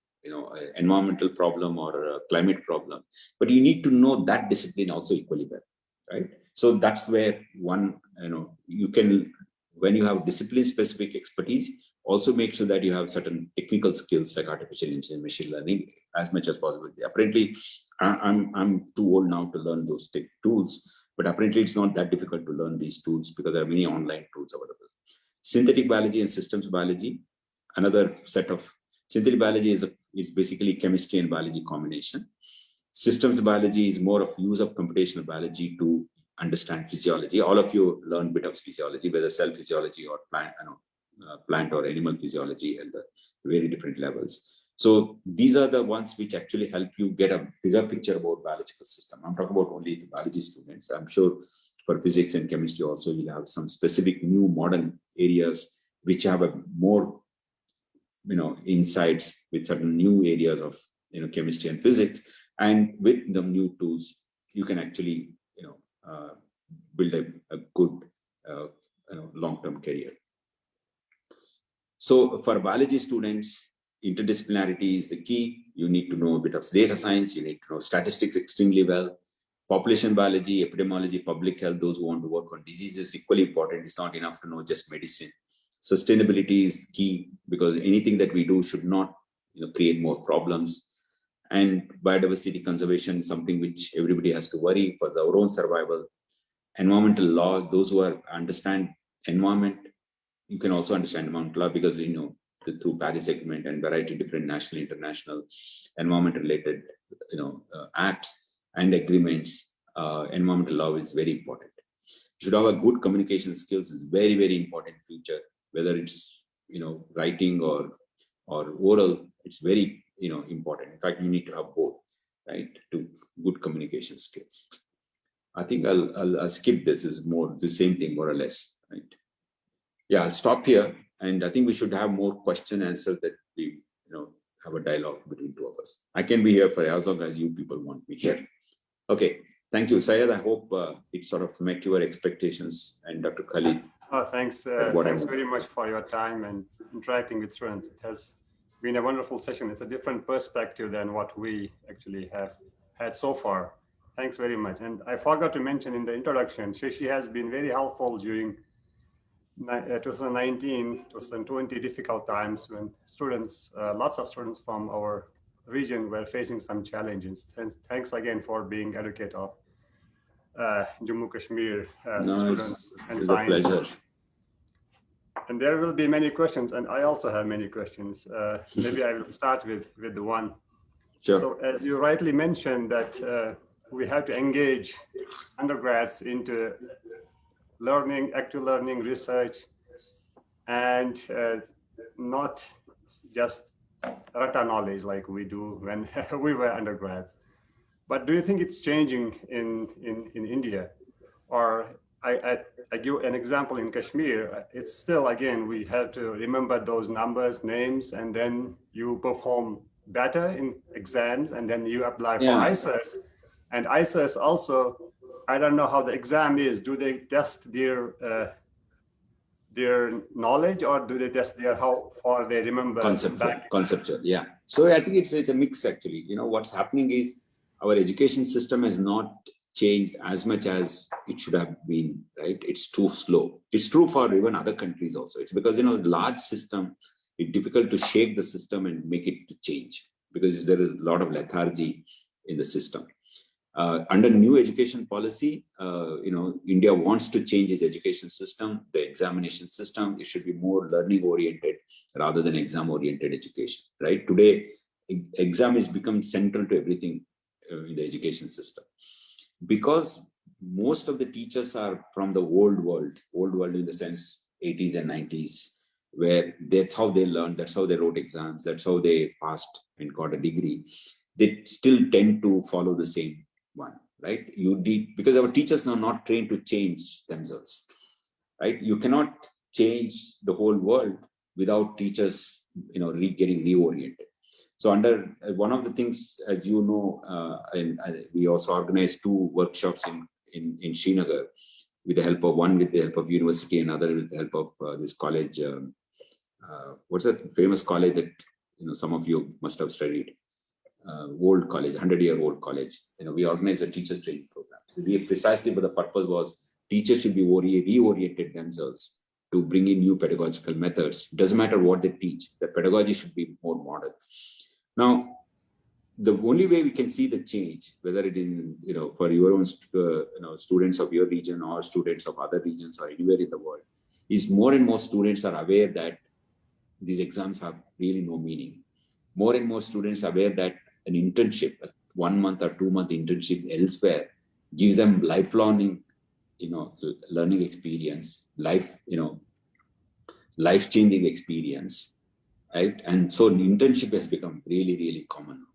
C: environmental problem or a climate problem, but you need to know that discipline also equally well, right? So that's where you can, when you have discipline specific expertise, also make sure that you have certain technical skills like artificial intelligence, machine learning as much as possible. Apparently, I'm too old now to learn those tech tools, but apparently it's not that difficult to learn these tools because there are many online tools available. Synthetic biology and systems biology, another set of synthetic biology is basically chemistry and biology combination. Systems biology is more of use of computational biology to understand physiology. All of you learn bit of physiology, whether cell physiology or plant or animal physiology at the very different levels. So these are the ones which actually help you get a bigger picture about biological system. I'm talking about only the biology students. I'm sure for physics and chemistry also you'll have some specific new modern areas which have a more insights with certain new areas of chemistry and physics, and with the new tools you can actually build a good long-term career. So for biology students, interdisciplinarity is the key. You need to know a bit of data science, you need to know statistics extremely well. Population biology, epidemiology, public health, those who want to work on diseases, equally important. It's not enough to know just medicine. Sustainability is key because anything that we do should not create more problems. And biodiversity conservation is something which everybody has to worry for our own survival. Environmental law, those who understand environment, you can also understand environmental law because through Paris Agreement and variety of different national, international environment related acts and agreements, environmental law is very important. You should have a good communication skills is very, very important in future, whether it's writing or oral, it's very important. In fact, you need to have both, right, to good communication skills. I think I'll skip this. Is more the same thing more or less, right? Yeah, I'll stop here, and I think we should have more question answer that we have a dialogue between two of us. I can be here for as long as you people want me here. Okay, thank you, Syed. I hope it sort of met your expectations, and Dr. Khalid.
A: Oh, thanks. Thanks very much for your time and interacting with students. It has been a wonderful session. It's a different perspective than what we actually have had so far. Thanks very much. And I forgot to mention in the introduction, Shashi has been very helpful during 2019, 2020 difficult times when students, lots of students from our region were facing some challenges. And thanks again for being advocate of Jammu Kashmir students and science.
C: It's a pleasure.
A: And there will be many questions, and I also have many questions. Maybe I will start with the one.
C: Sure.
A: So as you rightly mentioned that we have to engage undergrads into learning, active learning, research, and not just rata knowledge like we do when we were undergrads. But do you think it's changing in India? Or I give an example in Kashmir, it's still, again, we have to remember those numbers, names, and then you perform better in exams, and then you apply for IISER. And IISER also, I don't know how the exam is. Do they test their knowledge, or do they test how far they remember?
C: Conceptual, yeah. So I think it's a mix actually. What's happening is our education system has not changed as much as it should have been, right? It's too slow. It's true for even other countries also. It's because, large system, it's difficult to shake the system and make it to change because there is a lot of lethargy in the system. Under new education policy, India wants to change its education system, the examination system. It should be more learning oriented rather than exam oriented education, right? Today, exam has become central to everything in the education system because most of the teachers are from the old world in the sense 80s and 90s, where that's how they learned, that's how they wrote exams, that's how they passed and got a degree. They still tend to follow the same one, right? Because our teachers are not trained to change themselves, right? You cannot change the whole world without teachers, getting reoriented. So under one of the things, as you know, and we also organized 2 workshops in Srinagar with the help of one with the help of university and other with the help of this college. What's that famous college that some of you must have studied? Old college, 100-year-old college. We organized a teachers training program. Precisely, but the purpose was teachers should be reoriented themselves to bring in new pedagogical methods. Doesn't matter what they teach, the pedagogy should be more modern. Now, the only way we can see the change, whether it is for your own students of your region or students of other regions or anywhere in the world, is more and more students are aware that these exams have really no meaning. More and more students are aware that an internship, a 1 month or 2 month internship elsewhere, gives them lifelong, learning experience, life-changing experience, right? And so an internship has become really, really common,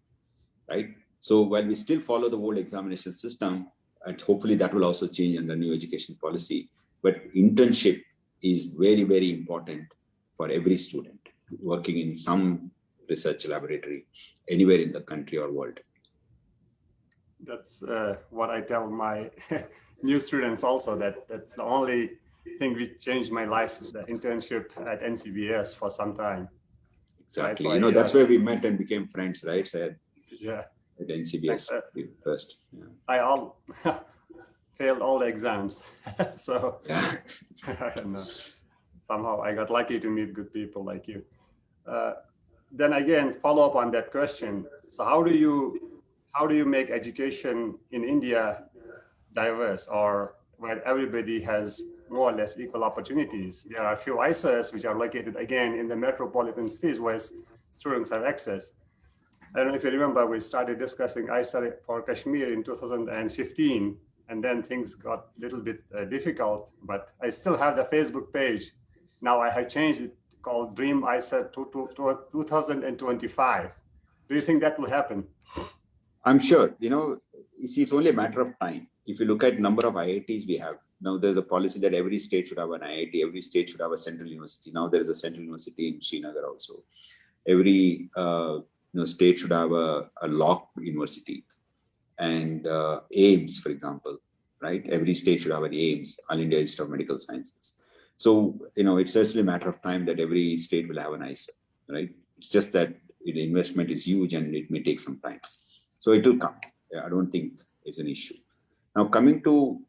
C: right? So while we still follow the old examination system, and hopefully that will also change under new education policy, but internship is very, very important for every student working in some research laboratory anywhere in the country or world.
A: That's what I tell my new students also, that's the only thing which changed my life, the internship at NCBS for some time.
C: Exactly. That's where we met and became friends, right? So
A: yeah.
C: At NCBS first. Yeah.
A: I all failed all the exams. So
C: yeah.
A: I don't know. Somehow I got lucky to meet good people like you. Then again, follow up on that question. So how do you make education in India diverse, or where everybody has more or less equal opportunities? There are a few IISERs which are located again in the metropolitan cities where students have access. I don't know if you remember, we started discussing IISER for Kashmir in 2015, and then things got a little bit difficult, but I still have the Facebook page. Now I have changed it, called Dream IISER 2025. Do you think that will happen?
C: I'm sure. It's only a matter of time. If you look at number of IITs we have, now there's a policy that every state should have an IIT, every state should have a central university. Now there is a central university in Srinagar also. Every state should have a law university, and AIMS, for example, right? Every state should have an AIMS, All India Institute of Medical Sciences. So, it's certainly a matter of time that every state will have an IISER, right? It's just that the investment is huge and it may take some time. So it will come. I don't think it's an issue. Now, coming to,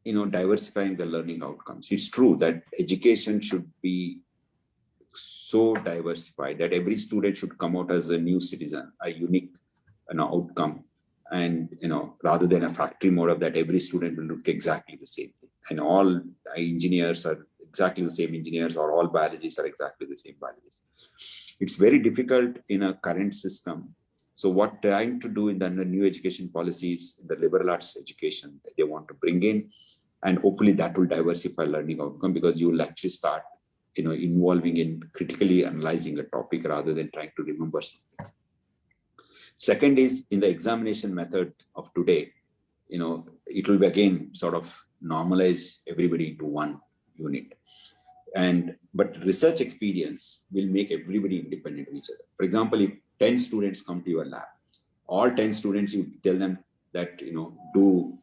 C: diversifying the learning outcomes, it's true that education should be so diversified that every student should come out as a new citizen, a unique outcome. And, rather than a factory model that every student will look exactly the same thing. And all engineers are exactly the same engineers, or all biologists are exactly the same biologists. It's very difficult in a current system. So what they're trying to do in the new education policies, the liberal arts education that they want to bring in, and hopefully that will diversify learning outcome, because you will actually start, involving in critically analyzing a topic rather than trying to remember something. Second is, in the examination method of today, it will be again sort of normalize everybody into one unit. But research experience will make everybody independent of each other. For example, if 10 students come to your lab, all 10 students, you tell them that, do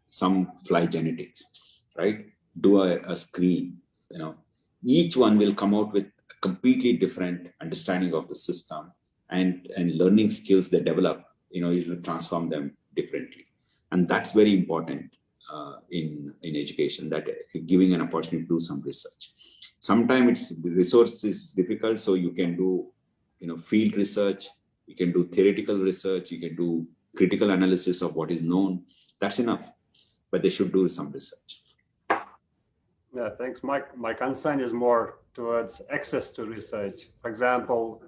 C: some fly genetics, right? Do a screen, each one will come out with a completely different understanding of the system, and learning skills they develop, it will transform them differently. And that's very important in education, that giving an opportunity to do some research. Sometimes resource is difficult, so you can do, field research, you can do theoretical research, you can do critical analysis of what is known. That's enough, but they should do some research.
A: Yeah, thanks, Mike. My concern is more towards access to research. For example,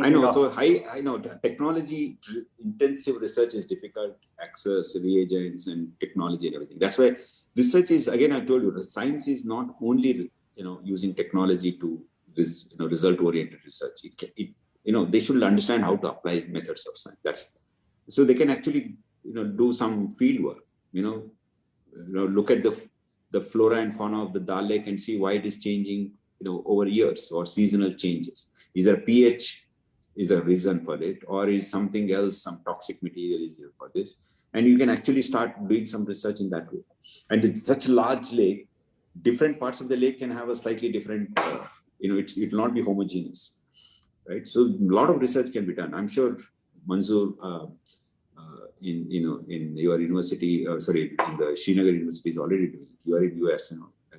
C: I know technology intensive research is difficult, access reagents and technology and everything. That's why research is, again, I told you, the science is not only, using technology to this, result oriented research. They should understand how to apply methods of science. So they can actually, do some field work, look at the flora and fauna of the Dal Lake and see why it is changing, over years, or seasonal changes. These are pH, is a reason for it, or is something else, some toxic material is there for this. And you can actually start doing some research in that way. And it's such a large lake, different parts of the lake can have a slightly different, it will not be homogeneous, right? So a lot of research can be done. I'm sure Manzoor, in your university, in the Srinagar University is already doing it. You are in US, I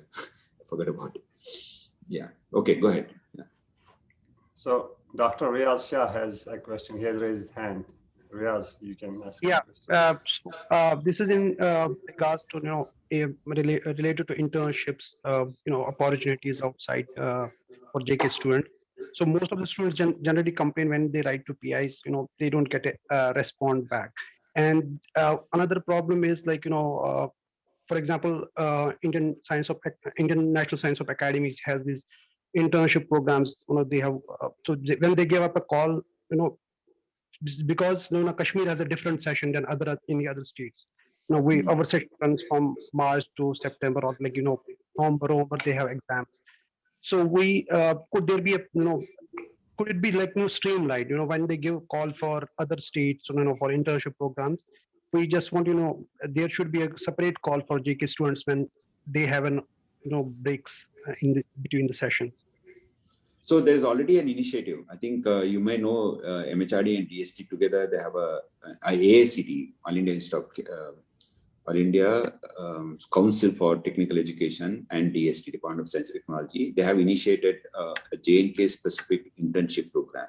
C: forgot about it. Yeah. Okay, go ahead. Yeah.
A: So Dr. Riaz Shah has a question. He has raised his hand. Riaz, you can ask.
D: Yeah. This is in regards to related to internships, opportunities outside for JK students. So most of the students generally complain when they write to PIs, they don't get a response back. And another problem is for example, Indian National Science of Academy has these internship programs. They have when they give up a call, because Kashmir has a different session than any other states. Our session runs from March to September, or November they have exams. So could there be could it be streamlined? When they give call for other states, for internship programs, we just want there should be a separate call for JK students when they have breaks in between the sessions.
C: So there's already an initiative. I think you may know MHRD and DST together. They have a IISER, All India Council for Technical Education, and DST, Department of Science and Technology. They have initiated a J&K specific internship program.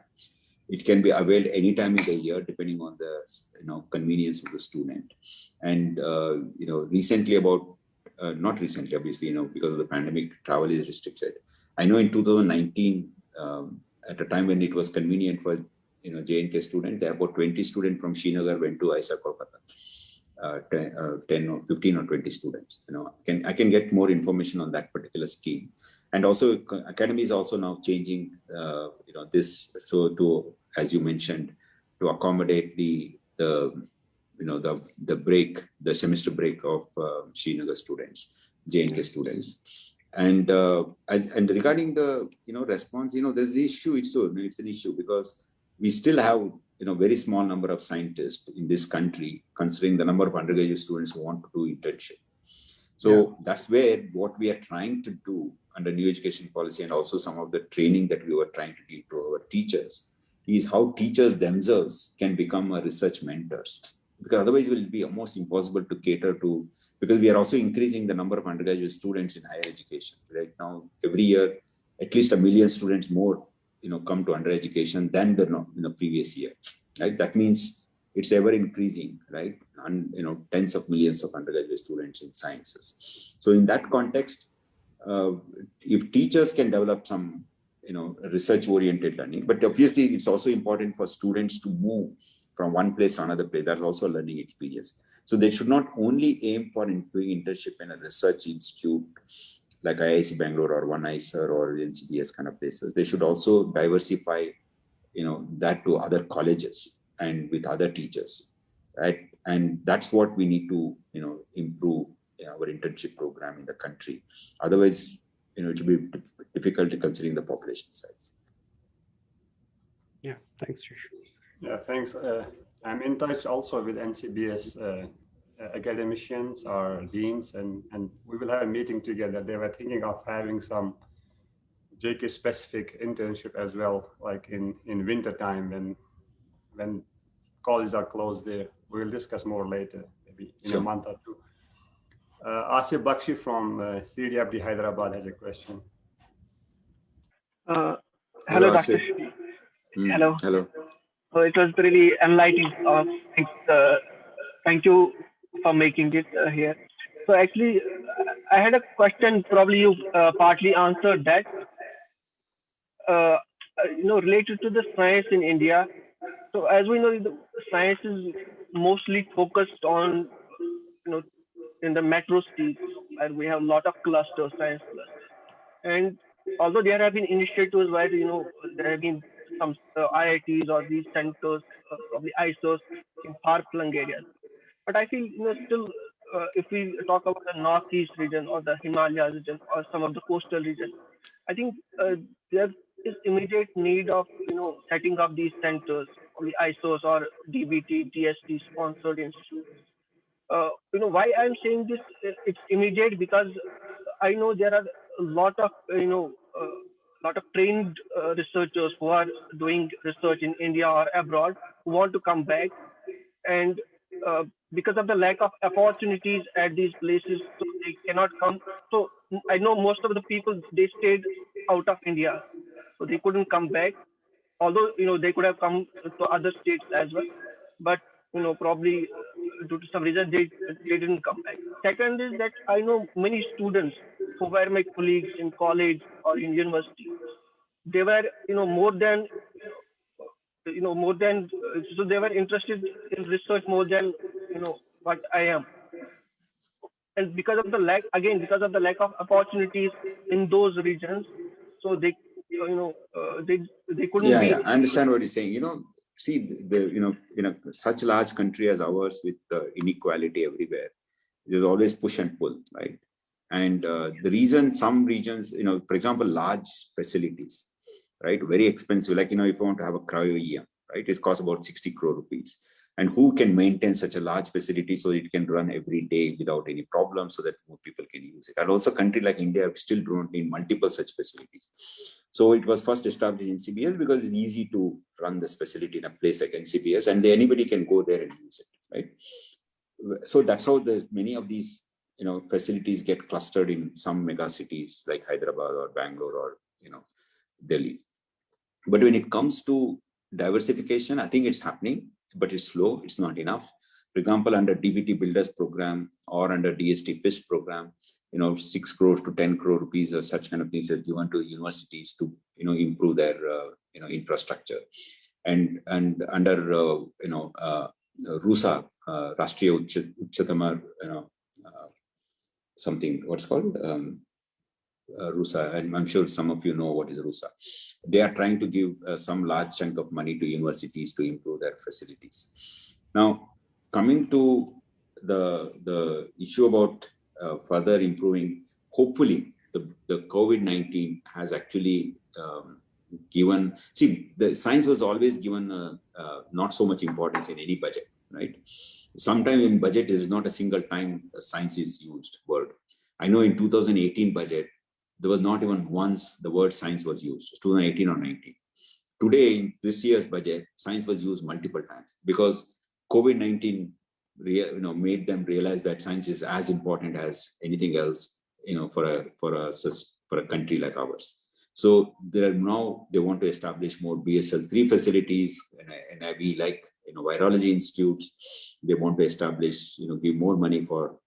C: It can be availed anytime in the year, depending on the convenience of the student. And recently, not recently, obviously, because of the pandemic, travel is restricted. I know in 2019, at a time when it was convenient for J&K students, there were about 20 students from Srinagar went to IISER Kolkata. 10 or 15 or 20 students. I can get more information on that particular scheme. And also, Academy is also now changing, this to, as you mentioned, to accommodate the break, the semester break of Srinagar students, J&K students. And regarding the response, there's the issue. It's an issue because we still have very small number of scientists in this country, considering the number of undergraduate students who want to do internship. So that's where what we are trying to do under new education policy, and also some of the training that we were trying to give to our teachers, is how teachers themselves can become a research mentors. Because otherwise it will be almost impossible to cater to, because we are also increasing the number of undergraduate students in higher education. Right now, every year, at least 1 million students more come to under education than the previous year. Right? That means it's ever increasing, right? And tens of millions of undergraduate students in sciences. So in that context, if teachers can develop some research-oriented learning, but obviously it's also important for students to move from one place to another place. That's also a learning experience. So they should not only aim for doing internship in a research institute like IISc Bangalore or One IISER or NCBS kind of places. They should also diversify, that to other colleges and with other teachers, right? And that's what we need to, improve our internship program in the country. Otherwise, it will be difficult considering the population size.
D: Yeah, thanks.
A: Yeah, thanks. I'm in touch also with NCBS academicians or deans, and we will have a meeting together. They were thinking of having some JK specific internship as well, like in winter time when colleges are closed there. We'll discuss more later, maybe in a month or two. Asif Bakshi from CDFD Hyderabad has a question.
E: Hello, Dr. Hello.
C: Hello.
E: So it was really enlightening. Thank you for making it here. So actually, I had a question. Probably you partly answered that. Related to the science in India. So as we know, the science is mostly focused on, in the metro cities, where we have a lot of clusters, science clusters. And although there have been initiatives where, there have been some IITs or these centers, probably IISERs in far-flung areas. But I feel, still, if we talk about the Northeast region or the Himalayas region or some of the coastal regions, I think there is immediate need of setting up these centers on the ISOs or DBT, TST sponsored institutes. Why I'm saying this, it's immediate because I know there are a lot of lot of trained researchers who are doing research in India or abroad who want to come back, and because of the lack of opportunities at these places, so they cannot come. So I know most of the people, they stayed out of India, so they couldn't come back. Although they could have come to other states as well, but probably due to some reason they didn't come back. Second is that I know many students who were my colleagues in college or in university. They were more than so they were interested in research more than what I am. And because of the lack of opportunities in those regions, so they couldn't
C: Yeah,
E: be.
C: yeah, I understand what you're saying. See, in such a large country as ours with inequality everywhere, there's always push and pull, right? And the reason some regions, for example, large facilities, right, very expensive, like, if you want to have a cryo-EM, right, it costs about 60 crore rupees. And who can maintain such a large facility so it can run every day without any problem so that more people can use it? And also a country like India still don't need multiple such facilities. So it was first established in NCBS because it's easy to run this facility in a place like NCBS, and anybody can go there and use it, right? So that's how many of these facilities get clustered in some mega cities like Hyderabad or Bangalore or Delhi. But when it comes to diversification, I think it's happening, but it's slow. It's not enough. For example, under DBT Builders program or under DST FIST program, 6 crores to 10 crore rupees or such kind of things are given to universities to improve their infrastructure. And under RUSA, Rashtriya Uchatama, something, what's called RUSA, and I'm sure some of you know what is RUSA. They are trying to give some large chunk of money to universities to improve their facilities. Now, coming to the issue about further improving, hopefully the COVID-19 has actually given, the science was always given not so much importance in any budget, right? Sometimes in budget, there is not a single time science is used word. I know in 2018 budget, there was not even once the word science was used, 2018 or 19. Today, in this year's budget, science was used multiple times because COVID-19 made them realize that science is as important as anything else, for a country like ours. So they want to establish more BSL-3 facilities, and we like virology institutes. They want to establish, give more money for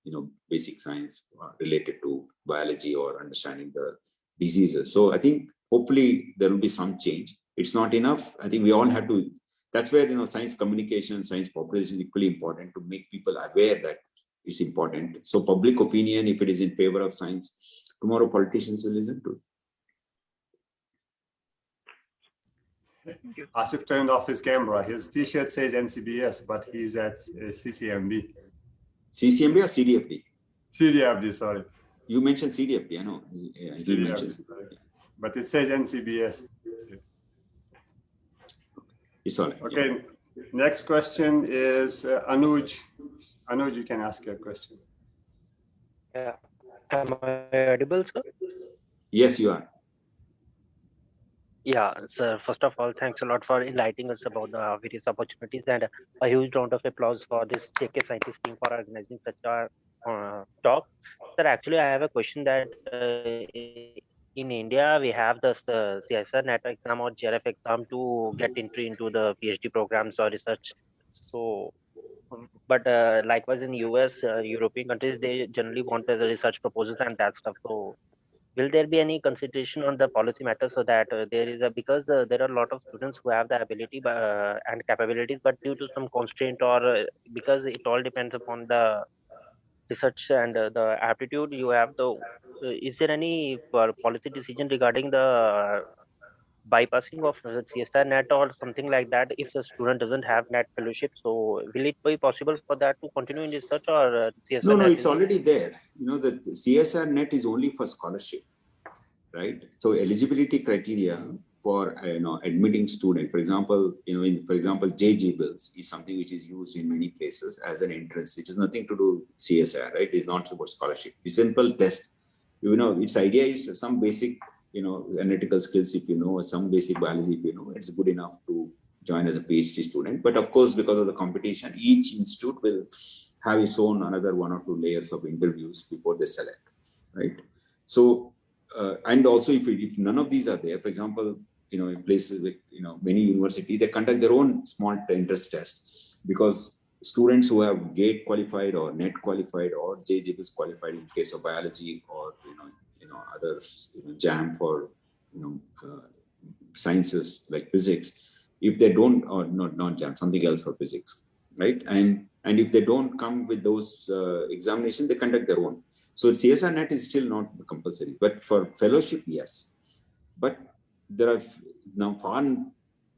C: basic science related to biology or understanding the diseases. So I think hopefully there will be some change. It's not enough. I think we all have to. That's where science communication, science population is equally important, to make people aware that it's important. So public opinion, if it is in favor of science, tomorrow politicians will listen to it.
A: Asif turned off his camera. His t-shirt says NCBS, but he's at CCMB.
C: CCMB or CDFD?
A: CDFD, sorry.
C: You mentioned CDFD, I know. Yeah, he mentioned.
A: But it says NCBS.
C: It's all right.
A: Okay, yeah. Next question is Anuj. Anuj, you can ask your question.
F: Yeah. Am I audible, sir?
C: Yes, you are.
F: Yeah, sir. First of all, thanks a lot for enlightening us about the various opportunities, and a huge round of applause for this JK Scientist team for organizing such a talk. Sir, actually, I have a question that in India, we have the CISR NET exam or JRF exam to get entry into the PhD programs or research. So, but likewise in US, European countries, they generally want the research proposals and that stuff. So, will there be any consideration on the policy matter so that there is because there are a lot of students who have the ability and capabilities, but due to some constraint or because it all depends upon the research and the aptitude you have, is there any policy decision regarding the bypassing of CSR net or something like that if the student doesn't have net fellowship? So will it be possible for that to continue in research or CSR?
C: No, it's already there. The CSR net is only for scholarship, right? So eligibility criteria for admitting student. For example, JG bills is something which is used in many places as an entrance. It has nothing to do with CSR, right? It's not about scholarship. It's simple test. Its idea is some basic, analytical skills. If you know some basic biology, if you know, it's good enough to join as a PhD student. But of course, because of the competition, each institute will have its own another 1 or 2 layers of interviews before they select, right? So, and also if none of these are there, for example, in places like, many universities, they conduct their own small entrance test, because students who have GATE qualified or NET qualified or JGBs qualified in case of biology, or, others, JAM for, sciences like physics, if they don't, or not JAM, something else for physics, right? And if they don't come with those examinations, they conduct their own. So CSR net is still not compulsory, but for fellowship, yes. But there are now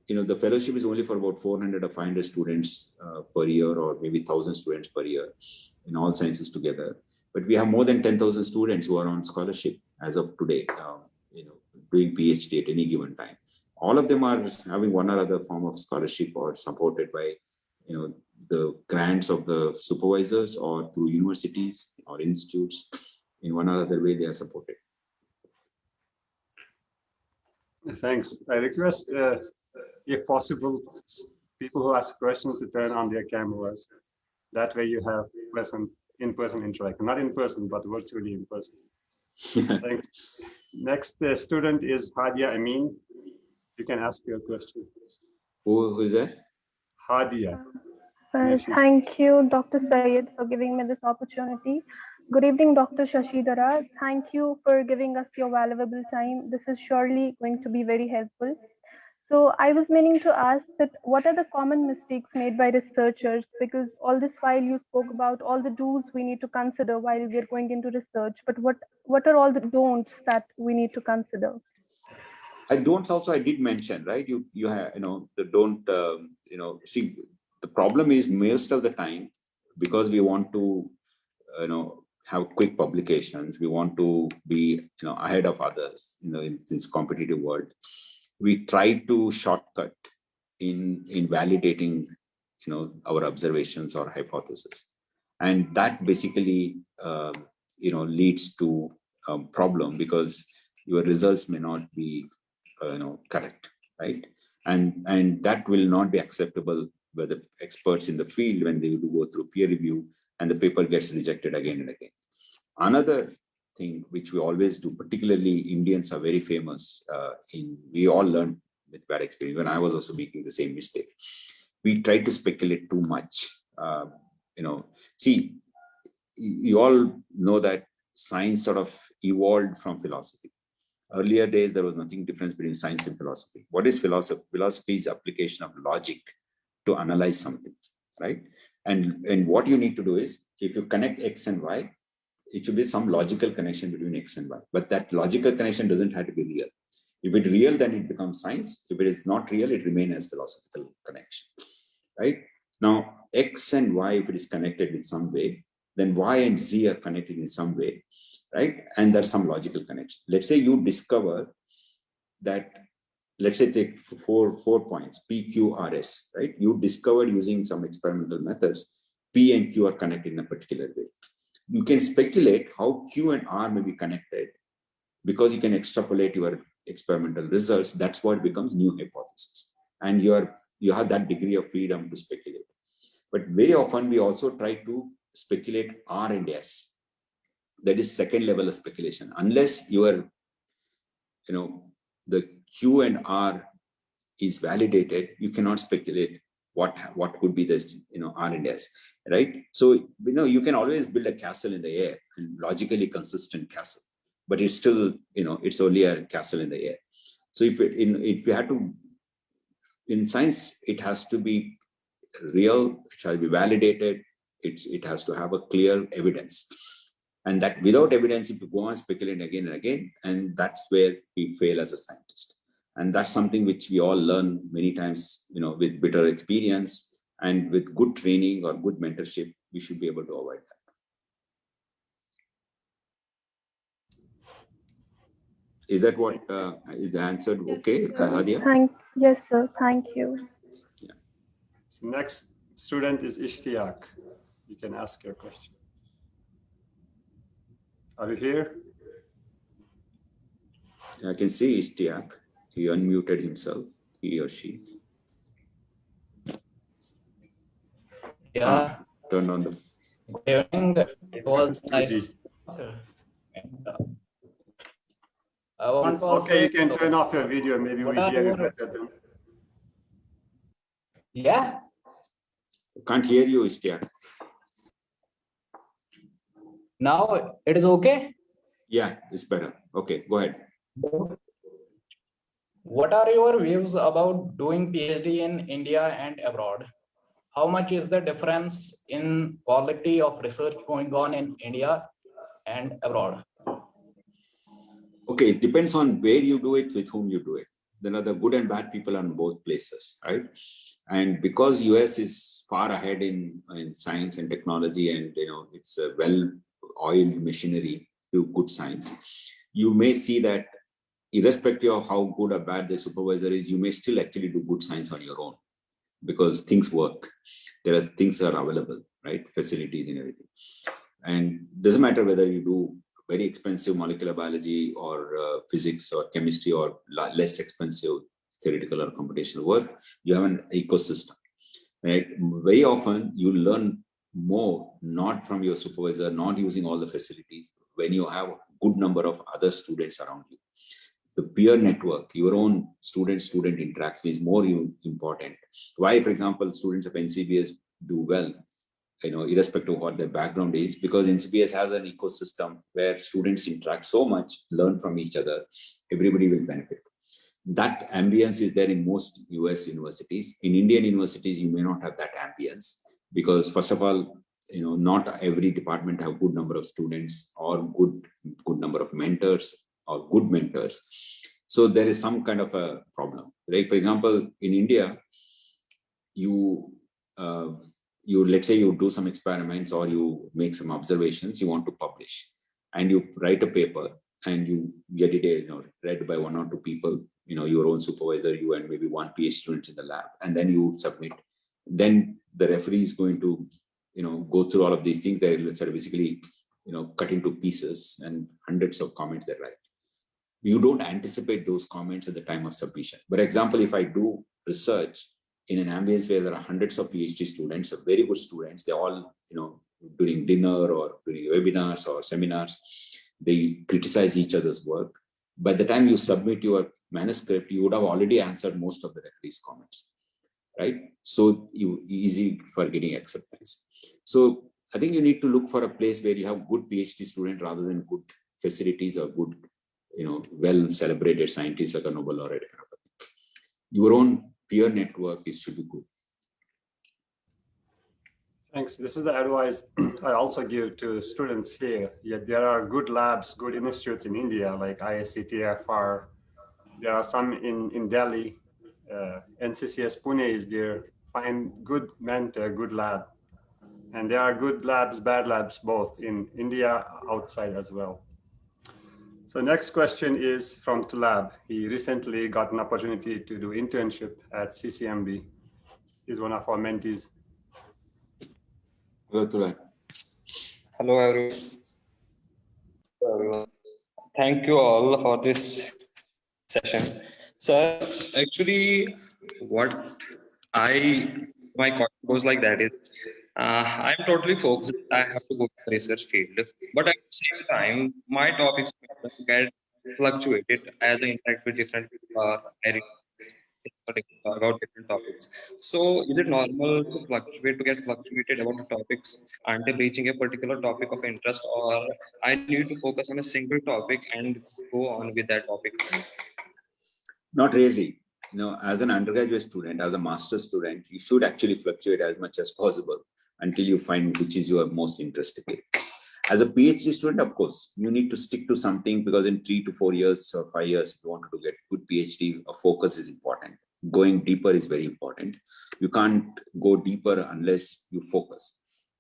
C: the fellowship is only for about 400 or 500 students per year, or maybe 1,000 students per year in all sciences together. But we have more than 10,000 students who are on scholarship as of today, doing PhD at any given time. All of them are having one or other form of scholarship, or supported by, the grants of the supervisors, or through universities or institutes. In one or other way, they are supported.
A: Thanks. I request, if possible, people who ask questions to turn on their cameras. That way you have in-person interaction. Not in person, but virtually in person. Thanks. Next student is Hadia Amin. You can ask your question.
C: Who is that?
A: Hadia.
G: Thank you, Dr. Syed, for giving me this opportunity. Good evening, Dr. Shashidhara. Thank you for giving us your valuable time. This is surely going to be very helpful. So I was meaning to ask that what are the common mistakes made by researchers? Because all this while you spoke about all the do's we need to consider while we're going into research, but what are all the don'ts that we need to consider?
C: I don'ts also I did mention, right? You have, the don't, see, the problem is most of the time, because we want to, have quick publications, we want to be, ahead of others, in this competitive world. We try to shortcut in validating, our observations or hypothesis, and that basically, leads to a problem, because your results may not be, correct, right? And that will not be acceptable by the experts in the field when they go through peer review and the paper gets rejected again and again. Another thing which we always do, particularly Indians are very famous we all learned with bad experience. When I was also making the same mistake, we try to speculate too much. See, you all know that science sort of evolved from philosophy. Earlier days, there was nothing difference between science and philosophy. What is philosophy? Philosophy is application of logic to analyze something, right? And what you need to do is, if you connect X and Y, it should be some logical connection between X and Y. But that logical connection doesn't have to be real. If it's real, then it becomes science. If it is not real, it remains as philosophical connection, right? Now, X and Y, if it is connected in some way, then Y and Z are connected in some way, right? And there's some logical connection. Let's say you discover that, let's say take four points, P, Q, R, S, right? You discovered using some experimental methods, P and Q are connected in a particular way. You can speculate how Q and R may be connected, because you can extrapolate your experimental results. That's what becomes new hypothesis. And you have that degree of freedom to speculate. But very often we also try to speculate R and S. That is second level of speculation. Unless the Q and R is validated, you cannot speculate what could be this, R and S, right? So, you can always build a castle in the air, and logically consistent castle, but it's still, it's only a castle in the air. So if you had to, in science, it has to be real, it shall be validated, it has to have a clear evidence. And that without evidence, if you go on speculating again and again, and that's where we fail as a scientist. And that's something which we all learn many times, with bitter experience, and with good training or good mentorship, we should be able to avoid that. Is that what is the answer? Okay, Hadia?
G: Yes, sir. Thank you.
C: Yeah.
A: So next student is Ishtiaq. You can ask your question. Are you here?
C: I can see Ishtiaq. He unmuted himself, he or she.
H: Yeah.
C: Turn on the.
H: Good evening. It was nice. I want
A: It's
H: to
A: okay, you
H: say,
A: can turn off your video. Maybe
H: what
A: we
H: are
A: hear you
H: your-
A: better than.
H: Yeah.
C: Can't hear you, Ishtiaq.
H: Now it is okay.
C: Yeah, it's better. Okay, go ahead.
H: What are your views about doing PhD in India and abroad? How much is the difference in quality of research going on in India and abroad?
C: Okay, it depends on where you do it, with whom you do it. There are the good and bad people in both places, right? And because US is far ahead in science and technology, and it's a well-oiled machinery to good science, you may see that irrespective of how good or bad the supervisor is, you may still actually do good science on your own because things work. Things are available, right? Facilities and everything. And doesn't matter whether you do very expensive molecular biology or physics or chemistry or less expensive theoretical or computational work, you have an ecosystem, right? Very often you learn more not from your supervisor, not using all the facilities, when you have a good number of other students around you. The peer network, your own student-student interaction is more important. Why, for example, students of NCBS do well, irrespective of what their background is, because NCBS has an ecosystem where students interact so much, learn from each other, everybody will benefit. That ambience is there in most US universities. In Indian universities, you may not have that ambience because, first of all, not every department have good number of students or good number of mentors or good mentors. So there is some kind of a problem, right? For example, in India, you let's say you do some experiments or you make some observations, you want to publish, and you write a paper and you get it read by one or two people, your own supervisor, you and maybe one PhD student in the lab, and then you submit. Then the referee is going to go through all of these things. They're basically cut into pieces and hundreds of comments they write. You don't anticipate those comments at the time of submission. For example, if I do research in an ambience where there are hundreds of PhD students, very good students, they all, during dinner or during webinars or seminars, they criticize each other's work. By the time you submit your manuscript, you would have already answered most of the referee's comments, right? So easy for getting acceptance. So I think you need to look for a place where you have good PhD student rather than good facilities or good, well celebrated scientists like a Nobel laureate. Your own peer network should be good.
A: Thanks. This is the advice I also give to students here. Yet there are good labs, good institutes in India, like IISER. There are some in Delhi. NCCS Pune is there. Find good mentor, good lab. And there are good labs, bad labs, both in India, outside as well. So next question is from Tulab. He recently got an opportunity to do internship at CCMB. He's one of our mentees.
C: Hello, Tulab.
I: Hello, everyone. Thank you all for this session. So actually, what my question goes like that is, I'm totally focused. I have to go to the research field, but at the same time, my topics get fluctuated as I interact with different areas about different topics. So is it normal to get fluctuated about the topics until reaching a particular topic of interest, or I need to focus on a single topic and go on with that topic?
C: Not really. As an undergraduate student, as a master's student, you should actually fluctuate as much as possible until you find which is your most interested in. As a PhD student, of course, you need to stick to something because in 3 to 4 years or 5 years, if you want to get good PhD, a focus is important. Going deeper is very important. You can't go deeper unless you focus.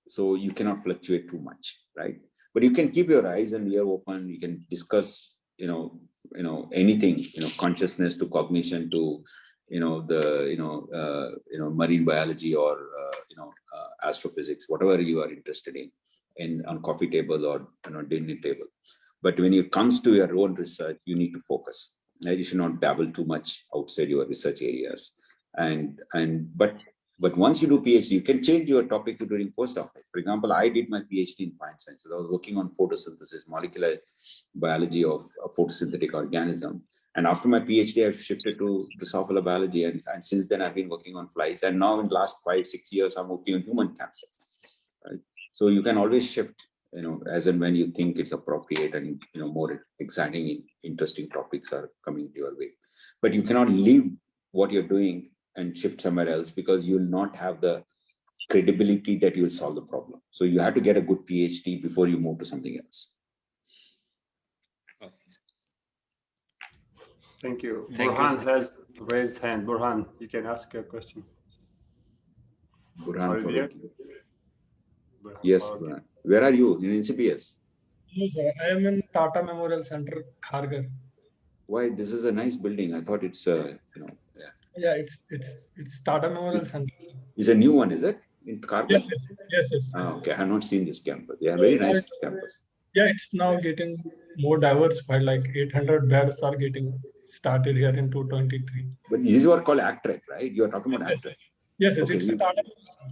C: So you cannot fluctuate too much, right? But you can keep your eyes and ear open. You can discuss, anything, consciousness to cognition to, marine biology or, astrophysics, whatever you are interested in on coffee table or, dinner table. But when it comes to your own research, you need to focus. Right? You should not dabble too much outside your research areas. But once you do PhD, you can change your topic during postdoc. For example, I did my PhD in plant sciences. I was working on photosynthesis, molecular biology of a photosynthetic organism. And after my PhD, I've shifted to Drosophila biology. And since then, I've been working on flies. And now in the last 5-6 years, I'm working on human cancer. Right? So you can always shift, as and when you think it's appropriate and, more exciting, interesting topics are coming your way. But you cannot leave what you're doing and shift somewhere else, because you will not have the credibility that you will solve the problem. So you have to get a good PhD before you move to something else.
A: Thank you. Burhan has raised hand. Burhan, you can ask a question.
C: Burhan, yes, Burhan. Where are you? In NCPS?
J: No, sir. I am in Tata Memorial Center, Kharghar.
C: Why? This is a nice building. I thought it's,
J: Yeah, it's Tata Memorial Center.
C: It's a new one, is it? In Kharghar?
J: Yes.
C: Okay, I have not seen this campus. They are very nice campus.
J: Yeah, it's now getting more diversified. Like 800 beds are getting started here in 2023.
C: But these were called ACTREC, right? You are talking about ACTREC.
J: Yes,
C: okay,
J: it's a Tata.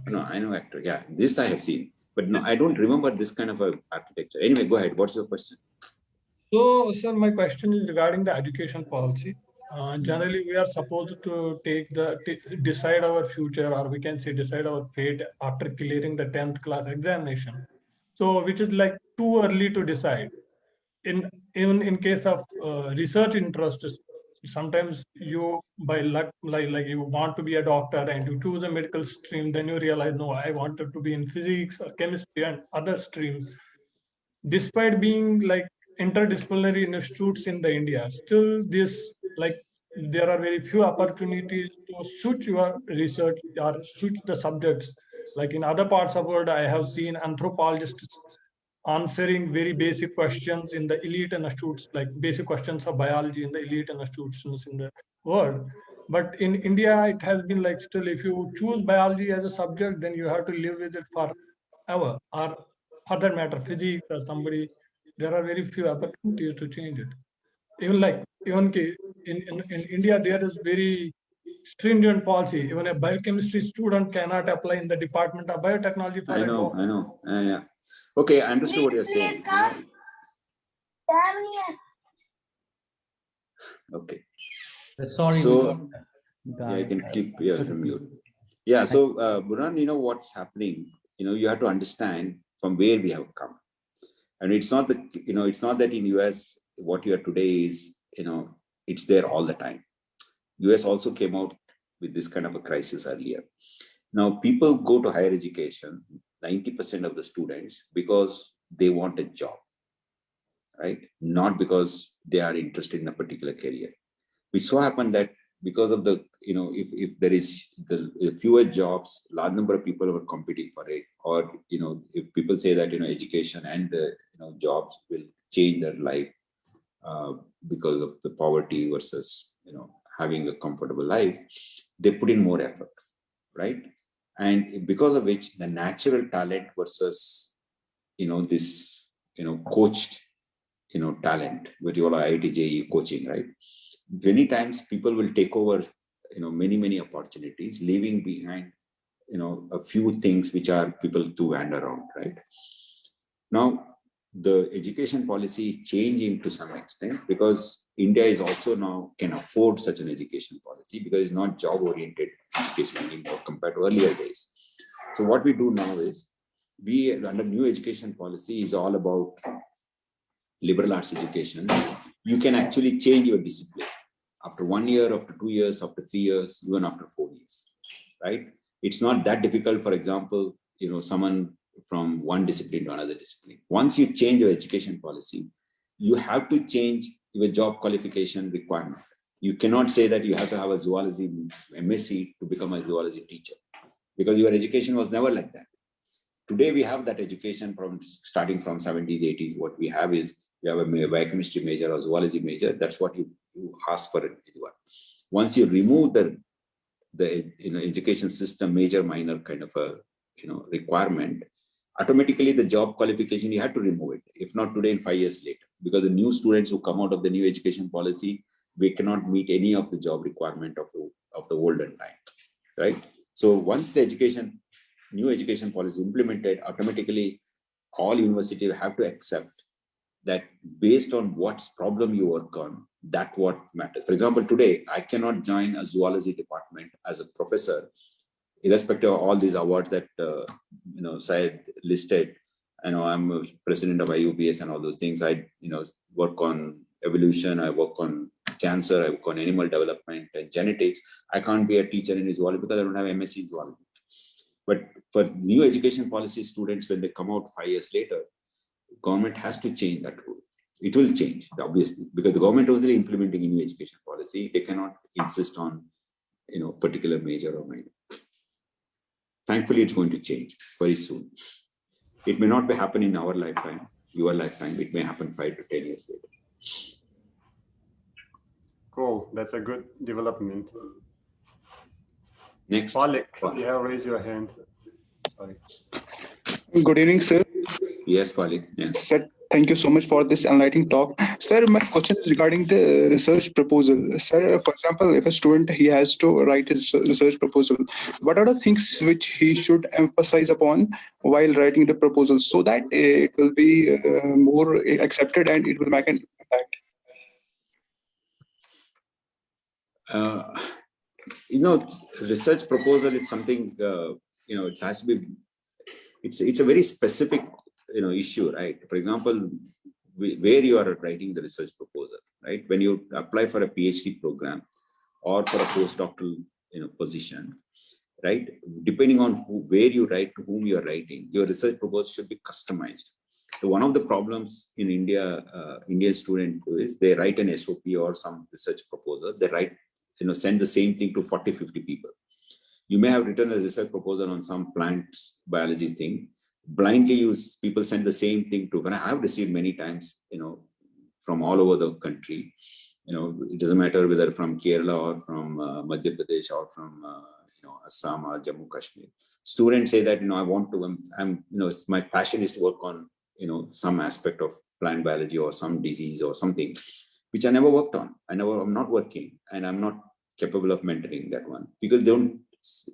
C: No, I know ACTREC. Yeah, this I have seen. But no, I don't remember this kind of a architecture. Anyway, go ahead. What's your question?
J: So, sir, my question is regarding the education policy. Generally, we are supposed to decide our future, or we can say decide our fate after clearing the 10th class examination. So, which is like too early to decide. Even in case of research interest, sometimes you by luck, like you want to be a doctor and you choose a medical stream, then you realize, no, I wanted to be in physics or chemistry and other streams. Despite being like interdisciplinary institutes in the India, still there are very few opportunities to suit your research or suit the subjects. Like in other parts of the world, I have seen anthropologists answering very basic questions in the elite institutes, like basic questions of biology in the elite institutions in the world. But in India, it has been like still, if you choose biology as a subject, then you have to live with it forever, or for that matter, physics or somebody. There are very few opportunities to change it. Even in India, there is very stringent policy. Even a biochemistry student cannot apply in the Department of Biotechnology for
C: I know. Yeah. Okay, I understood what you're saying. Okay.
B: Sorry.
C: So, yeah, you can keep yours on mute. Yeah, so Burhan, what's happening, you have to understand from where we have come. And it's not that, it's not that in US, what you are today is, it's there all the time. US also came out with this kind of a crisis earlier. Now, people go to higher education, 90% of the students, because they want a job, right? Not because they are interested in a particular career. We so happen that because of the, if there is the fewer jobs, large number of people are competing for it, or, if people say that, education and the, jobs will change their life because of the poverty versus, having a comfortable life, they put in more effort, right? And because of which the natural talent versus, this, coached, talent, which you all IIT coaching, right? Many times people will take over, many opportunities, leaving behind, a few things which are people to wander around, right? Now, the education policy is changing to some extent because India is also now can afford such an education policy because it's not job-oriented education anymore compared to earlier days. So what we do now is we under new education policy is all about liberal arts education. You can actually change your discipline after 1 year, after 2 years, after 3 years, even after 4 years, right? It's not that difficult. For example, someone from one discipline to another discipline. Once you change your education policy, you have to change your job qualification requirement. You cannot say that you have to have a zoology MSc to become a zoology teacher because your education was never like that. Today, we have that education from starting from 70s, 80s. What we have is you have a biochemistry major or zoology major, that's what you ask for it. Once you remove the education system major minor kind of a requirement, automatically the job qualification you have to remove it. If not today, in 5 years later, because the new students who come out of the new education policy, we cannot meet any of the job requirement of the olden time, right? So once the new education policy implemented, automatically all universities have to accept that based on what problem you work on, that what matters. For example, today I cannot join a zoology department as a professor, irrespective of all these awards that Syed listed. I'm a president of IUPS and all those things. I work on evolution, I work on cancer, I work on animal development and genetics. I can't be a teacher in zoology because I don't have MSc in zoology. But for new education policy students, when they come out 5 years later, government has to change that rule. It will change, obviously, because the government was really implementing a new education policy. They cannot insist on particular major or minor. Thankfully, it's going to change very soon. It may not be happening in our lifetime, your lifetime. It may happen 5 to 10 years later.
A: Cool. That's a good development.
C: Next.
A: Malik, you have raised your hand. Sorry.
K: Good evening, sir.
C: Yes, Malik. Yes.
K: Sir, thank you so much for this enlightening talk. Sir, my question is regarding the research proposal. Sir, for example, if a student, he has to write his research proposal, what are the things which he should emphasize upon while writing the proposal so that it will be more accepted and it will make an impact?
C: Research proposal is something, it has to be, it's a very specific, issue, right? For example, where you are writing the research proposal, right? When you apply for a PhD program or for a postdoctoral, position, right? Depending on where you write, to whom you are writing, your research proposal should be customized. So one of the problems in India, Indian student is they write an SOP or some research proposal. They write, send the same thing to 40, 50 people. You may have written a research proposal on some plant biology thing. Blindly people send the same thing to, and I have received many times, from all over the country. It doesn't matter whether from Kerala or from Madhya Pradesh or from Assam or Jammu Kashmir. Students say that I want to. My passion is to work on some aspect of plant biology or some disease or something, which I never worked on. I'm not working, and I'm not capable of mentoring that one, because they don't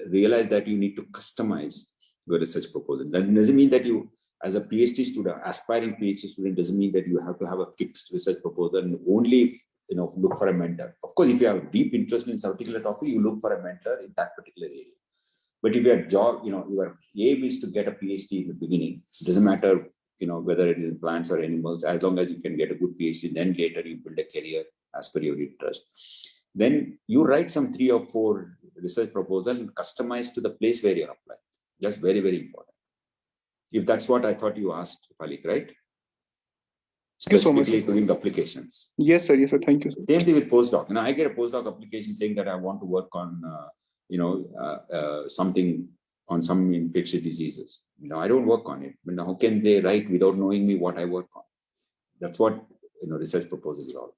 C: realize that you need to customize your research proposal. That doesn't mean that you, as a PhD student, aspiring PhD student, doesn't mean that you have to have a fixed research proposal and only look for a mentor. Of course, if you have a deep interest in some particular topic, you look for a mentor in that particular area. But if your job, your aim is to get a PhD in the beginning, it doesn't matter, whether it is in plants or animals, as long as you can get a good PhD, then later you build a career as per your interest. Then you write some 3 or 4 research proposals and customize to the place where you're applying. That's very, very important. If that's what I thought you asked, Malik, right? Specifically doing applications.
K: Yes, sir. Yes, sir. Thank you, sir.
C: Same thing with postdoc. I get a postdoc application saying that I want to work on, something on some infectious diseases. I don't work on it. How can they write without knowing me what I work on? That's what research proposal is all.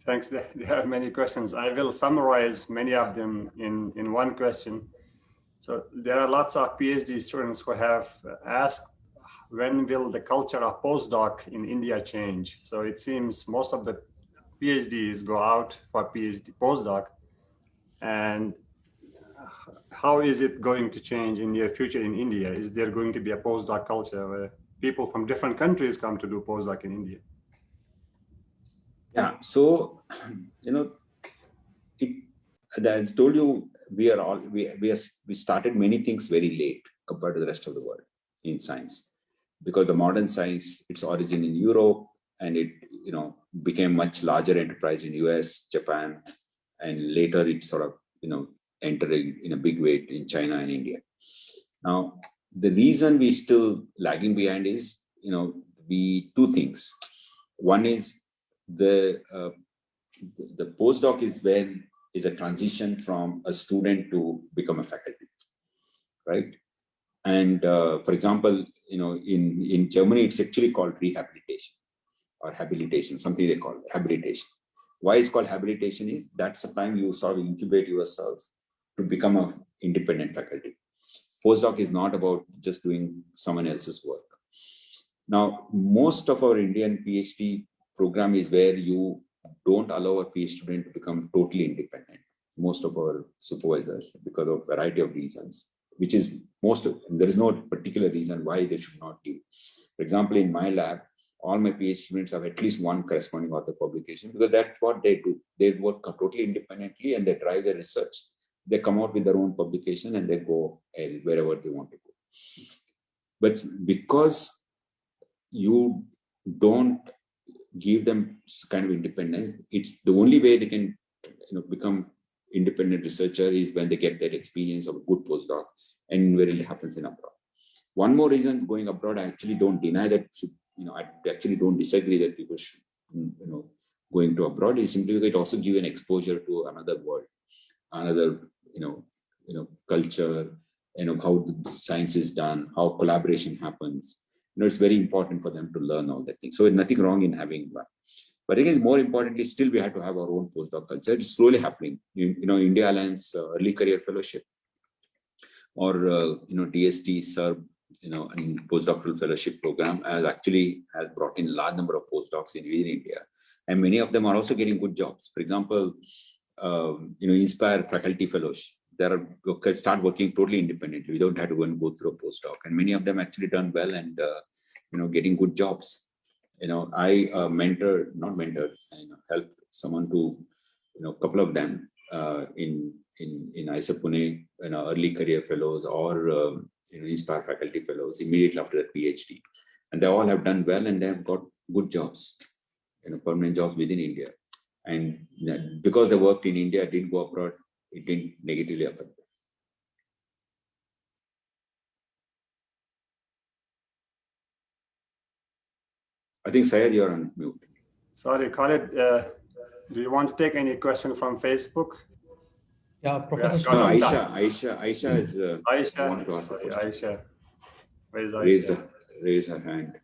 A: Thanks. There are many questions. I will summarize many of them in one question. So there are lots of PhD students who have asked, when will the culture of postdoc in India change? So it seems most of the PhDs go out for postdoc. And how is it going to change in the future in India? Is there going to be a postdoc culture where people from different countries come to do postdoc in India?
C: Yeah, so as I told you, we started many things very late compared to the rest of the world in science, because the modern science, its origin in Europe, and it became much larger enterprise in US, Japan, and later it sort of entering in a big way in China and India. Now, the reason we still lagging behind is two things. One is the postdoc is a transition from a student to become a faculty, right? And for example, in Germany, it's actually called rehabilitation or habilitation, something they call habilitation. Why it's called habilitation is that's the time you sort of incubate yourself to become an independent faculty. Postdoc is not about just doing someone else's work. Now, most of our Indian PhD program is where you don't allow a PhD student to become totally independent. Most of our supervisors, because of a variety of reasons, which is there is no particular reason why they should not give. For example, in my lab, all my PhD students have at least one corresponding author publication, because that's what they do. They work totally independently and they drive their research. They come out with their own publication and they go wherever they want to go. But because you don't give them kind of independence, it's the only way they can become independent researcher is when they get that experience of a good postdoc, and where it happens in abroad. One more reason going abroad, I actually don't deny that, I actually don't disagree that people should, going to abroad is simply because it also gives an exposure to another world, another, culture, how the science is done, how collaboration happens. It's very important for them to learn all that things. So there's nothing wrong in having one. But again, more importantly, still we have to have our own postdoc culture. It's slowly happening. India Alliance Early Career Fellowship or DST SERB, and postdoctoral fellowship program has brought in a large number of postdocs within India, and many of them are also getting good jobs. For example, Inspire Faculty Fellows, they start working totally independently. We don't have to go and go through a postdoc, and many of them actually done well and getting good jobs. I helped someone to, a couple of them in IISER Pune, early career fellows or Inspire Faculty Fellows immediately after their PhD, and they all have done well and they have got good jobs, permanent jobs within India. And because they worked in India, didn't go abroad, it didn't negatively affect them. I think Syed, you're on mute.
A: Sorry, Khalid, do you want to take any question from Facebook?
B: Yeah, Professor.
C: No, Aisha is
A: Aisha,
C: want to ask a question.
A: Aisha. Where is Aisha?
C: Raise her hand.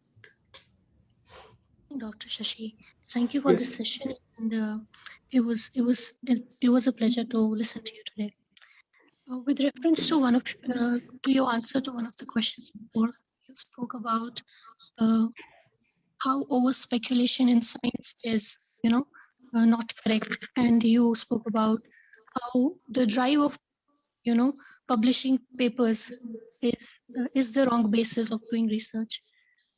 L: Dr. Shashi, thank you for this session, and it was a pleasure to listen to you today. With reference to to your answer to one of the questions before, you spoke about how over speculation in science is, not correct, and you spoke about how the drive of, publishing papers is the wrong basis of doing research.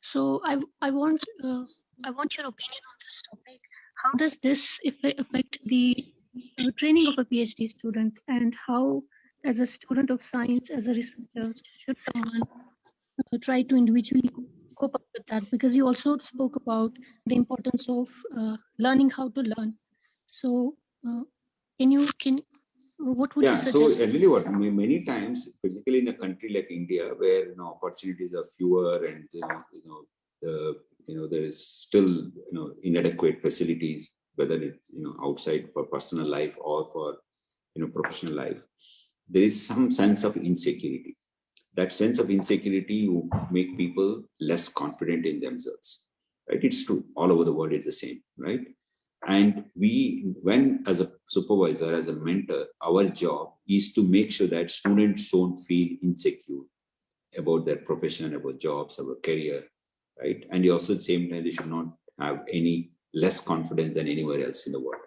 L: So I want your opinion on this topic. How does this affect the training of a PhD student, and how, as a student of science, as a researcher, should someone try to individually cope up with that? Because you also spoke about the importance of learning how to learn. So what would you suggest?
C: So really what many times, particularly in a country like India, where opportunities are fewer and there is still inadequate facilities, whether it's outside for personal life or for professional life, there is some sense of insecurity. That sense of insecurity will make people less confident in themselves, right? It's true, all over the world it's the same, right? And when as a supervisor, as a mentor, our job is to make sure that students don't feel insecure about their profession, about jobs, about career, right? And also at the same time, they should not have any less confidence than anywhere else in the world.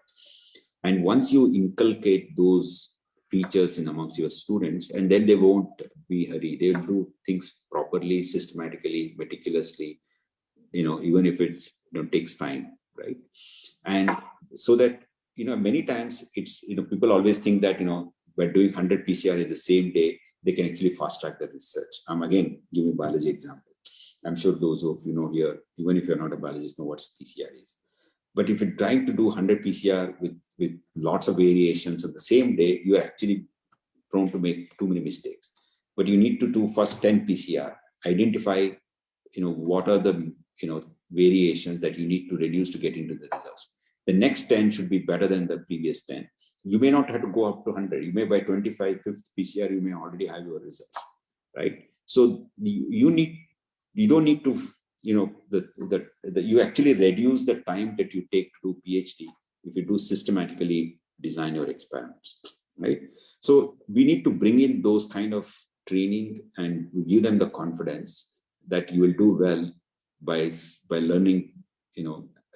C: And once you inculcate those features in amongst your students, and then they won't be hurried. They will do things properly, systematically, meticulously, even if it takes time, right? And so that, many times it's, people always think that, by doing 100 PCR in the same day, they can actually fast track the research. I'm again giving biology example. I'm sure those of you know here, even if you're not a biologist, know what PCR is. But if you're trying to do 100 PCR with lots of variations on the same day, you are actually prone to make too many mistakes. But you need to do first 10 PCR, identify, what are the, variations that you need to reduce to get into the results. The next 10 should be better than the previous 10. You may not have to go up to 100. You may by 25th PCR, you may already have your results, right? So you don't need to, you actually reduce the time that you take to do PhD if you do systematically design your experiments, right? So we need to bring in those kind of training and give them the confidence that you will do well by learning,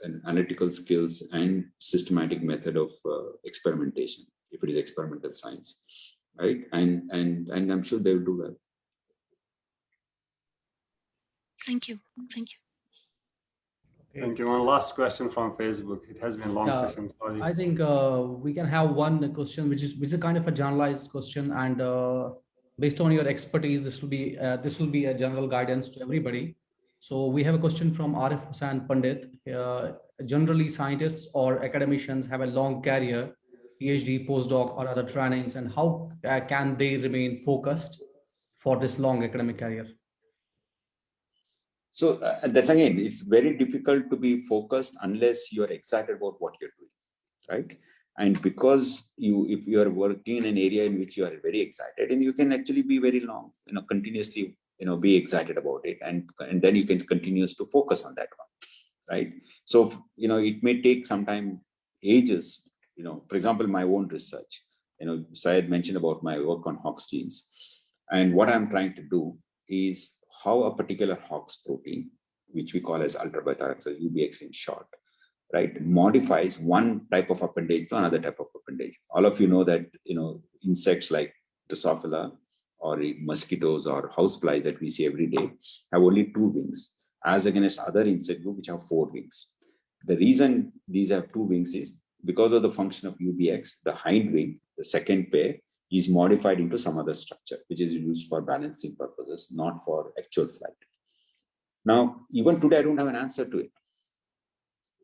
C: an analytical skills and systematic method of experimentation, if it is experimental science, right? And I'm sure they will do well.
L: Thank you. Thank you.
A: Thank you. One last question from Facebook. It has been a long session. Sorry.
B: I think we can have one question, which is kind of a generalized question, and based on your expertise, this will be a general guidance to everybody. So we have a question from Arif Hussain Pandit. Generally, scientists or academicians have a long career, PhD, postdoc, or other trainings, and how can they remain focused for this long academic career?
C: So that's again, it's very difficult to be focused unless you are excited about what you're doing, right? And because if you are working in an area in which you are very excited, and you can actually be very long, continuously, be excited about it, and then you can continue to focus on that one, right? So it may take some time, ages. For example, my own research. Syed mentioned about my work on Hox genes, and what I'm trying to do is how a particular Hox protein, which we call as ultra-beta-hydroxylase, UBX in short, right, modifies one type of appendage to another type of appendage. All of you know that, insects like Drosophila or mosquitoes or houseflies that we see every day have only 2 wings, as against other insect group which have 4 wings. The reason these have 2 wings is because of the function of UBX, the hind wing, the second pair, is modified into some other structure, which is used for balancing purposes, not for actual flight. Now, even today, I don't have an answer to it.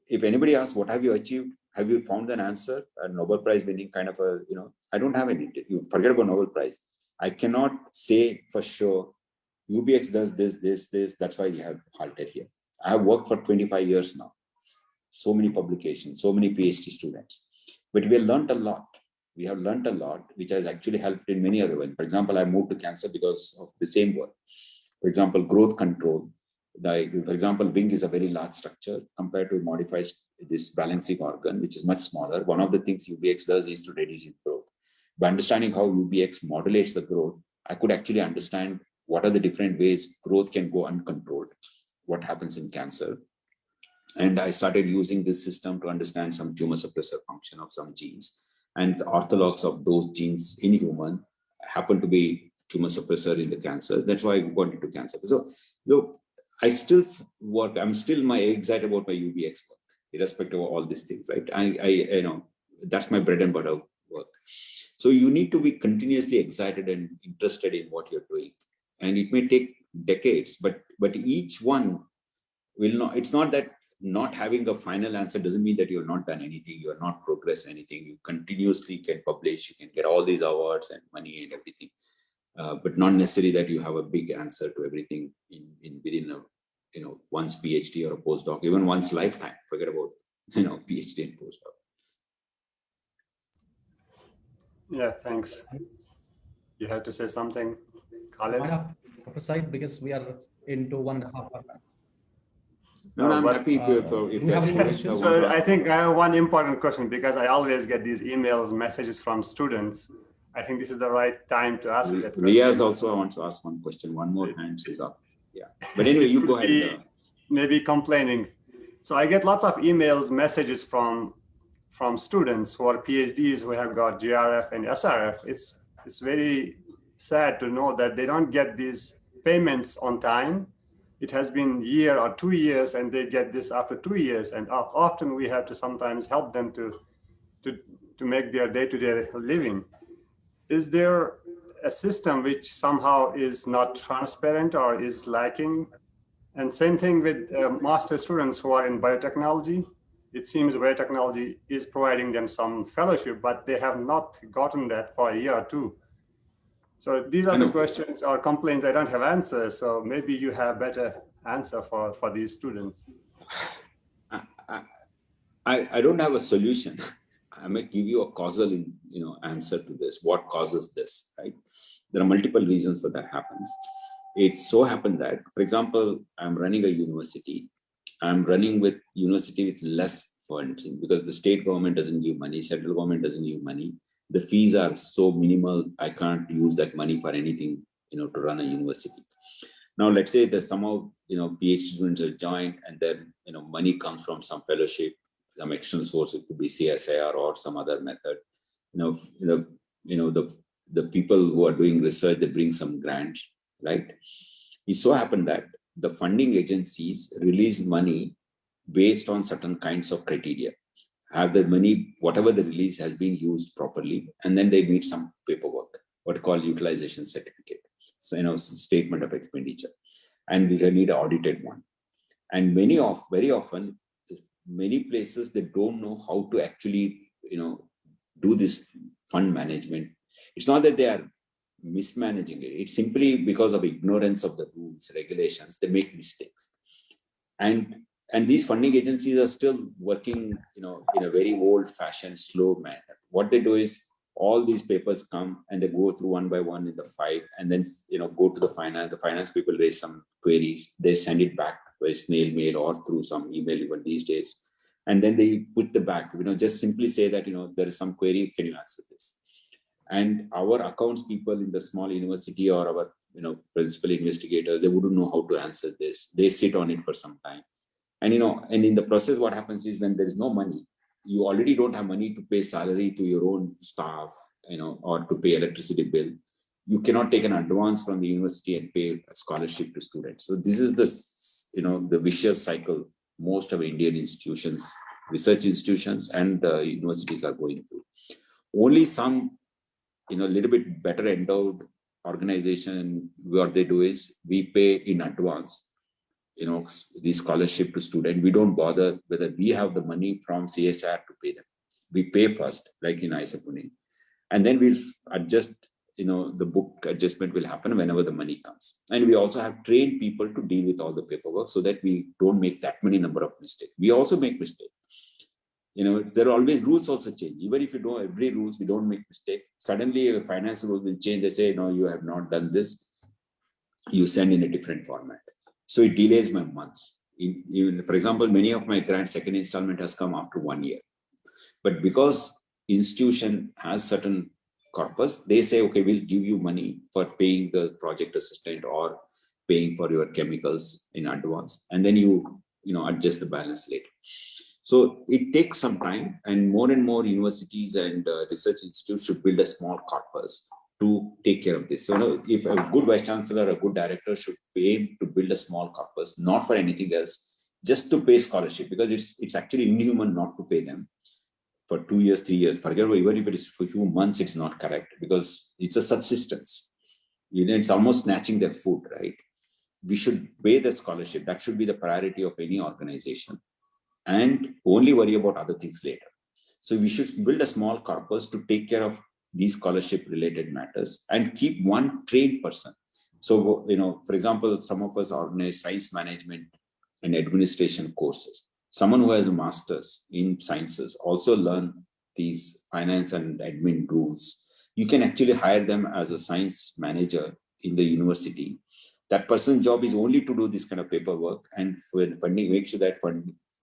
C: If anybody asks, what have you achieved? Have you found an answer? A Nobel Prize winning kind of I don't have any. You forget about Nobel Prize. I cannot say for sure, UBX does this. That's why you have halted here. I have worked for 25 years now. So many publications, so many PhD students. But we have learned a lot. We have learned a lot, which has actually helped in many other ways. For example, I moved to cancer because of the same work. For example, growth control. For example, wing is a very large structure compared to modifies this balancing organ, which is much smaller. One of the things UBX does is to reduce growth. By understanding how UBX modulates the growth, I could actually understand what are the different ways growth can go uncontrolled, what happens in cancer. And I started using this system to understand some tumor suppressor function of some genes. And the orthologs of those genes in human happen to be tumor suppressor in the cancer. That's why I got into cancer. So, I still work. I'm still excited about my UBX work, irrespective of all these things, right? That's my bread and butter work. So you need to be continuously excited and interested in what you're doing, and it may take decades, but each one will not. It's not that not having a final answer doesn't mean that you're not done anything, you're not progressed anything. You continuously can publish, you can get all these awards and money and everything, but not necessarily that you have a big answer to everything within a one's PhD or a postdoc, even one's lifetime. Forget about PhD and postdoc.
A: Yeah, thanks. You have to say something, Khaled?
B: Side, because we are into 1.5 hours.
C: No, I'm happy if
A: So I think I have one important question, because I always get these emails, messages from students. I think this is the right time to ask that question.
C: Riaz also wants to ask one question. One more hand is up. Yeah. But anyway, you go ahead.
A: Maybe complaining. So I get lots of emails, messages from students who are PhDs who have got GRF and SRF. It's very sad to know that they don't get these payments on time. It has been a year or 2 years, and they get this after 2 years. And often we have to sometimes help them to make their day-to-day living. Is there a system which somehow is not transparent or is lacking? And same thing with master students who are in biotechnology. It seems biotechnology is providing them some fellowship, but they have not gotten that for a year or 2. So these are the questions or complaints I don't have answers. So maybe you have better answer for these students.
C: I don't have a solution. I may give you a causal answer to this. What causes this, right? There are multiple reasons why that happens. it so happened that, for example, I'm running a university. I'm running with university with less funds because the state government doesn't give money, central government doesn't give money. The fees are so minimal, I can't use that money for anything, to run a university. Now, let's say that somehow, PhD students are joined and then, money comes from some fellowship, some external source. It could be CSIR or some other method. The people who are doing research, they bring some grants, right? It so happened that the funding agencies release money based on certain kinds of criteria. Have the money, whatever the release has been used properly, and then they meet some paperwork, what called utilization certificate, so, statement of expenditure, and they need an audited one. And very often, many places, they don't know how to actually, do this fund management. It's not that they are mismanaging it. It's simply because of ignorance of the rules, regulations, they make mistakes. And these funding agencies are still working, in a very old-fashioned, slow manner. What they do is all these papers come and they go through one by one in the file, and then go to the finance. The finance people raise some queries. They send it back by snail mail or through some email even these days, and then they put the back. Just simply say that there is some query. Can you answer this? And our accounts people in the small university or our principal investigator, they wouldn't know how to answer this. They sit on it for some time. And and in the process, what happens is when there is no money, you already don't have money to pay salary to your own staff, or to pay electricity bill. You cannot take an advance from the university and pay a scholarship to students. So this is the vicious cycle most of Indian institutions, research institutions and universities are going through. Only some, little bit better endowed organization, what they do is we pay in advance, the scholarship to student. We don't bother whether we have the money from CSR to pay them. We pay first, like in IISER Pune, and then we'll adjust, the book adjustment will happen whenever the money comes. And we also have trained people to deal with all the paperwork so that we don't make that many number of mistakes. We also make mistakes. There are always rules also change. Even if you know every rules, we don't make mistakes. Suddenly a finance rules will change. They say, no, you have not done this. You send in a different format. So it delays my months. Even, for example, many of my grants, second installment has come after 1 year. But because institution has certain corpus, they say, okay, we'll give you money for paying the project assistant or paying for your chemicals in advance. And then you adjust the balance later. So it takes some time, and more universities and research institutes should build a small corpus to take care of this. So if a good vice chancellor, a good director should aim to build a small corpus, not for anything else, just to pay scholarship, because it's actually inhuman not to pay them for 2 years, 3 years. Forget about, even if it is for a few months, it's not correct because it's a subsistence. It's almost snatching their food, right? We should pay the scholarship. That should be the priority of any organization, and only worry about other things later. So we should build a small corpus to take care of these scholarship related matters and keep one trained person. So, for example, some of us organize science management and administration courses. Someone who has a master's in sciences also learn these finance and admin rules. You can actually hire them as a science manager in the university. That person's job is only to do this kind of paperwork, and when funding, make sure that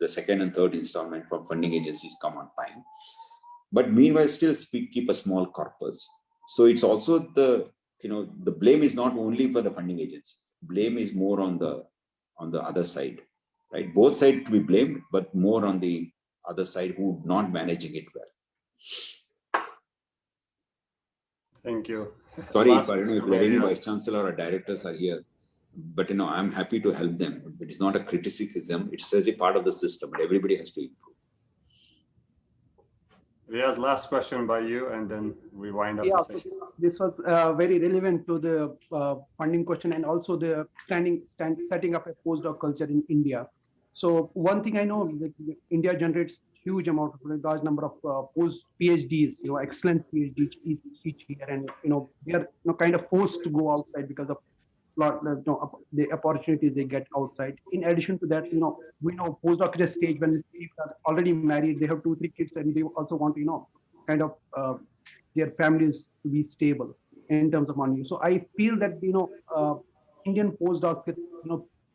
C: the second and third installment from funding agencies come on time. But meanwhile, still keep a small corpus. So it's also the blame is not only for the funding agencies. Blame is more on the other side, right? Both sides to be blamed, but more on the other side who not managing it well.
A: Thank you.
C: Sorry, I don't know if there are any vice chancellor or directors are here, but I'm happy to help them. It is not a criticism; it's really part of the system. But everybody has to improve.
A: Riaz, last question by you, and then we wind up the session.
D: This was very relevant to the funding question, and also the setting up a postdoc culture in India. So one thing I know, India generates huge amount of large number of PhDs, excellent PhDs each year, and they are kind of forced to go outside because of the opportunities they get outside. In addition to that, we know postdoctoral stage, when people are already married, they have 2-3 kids, and they also want kind of their families to be stable in terms of money. So I feel that Indian postdocs get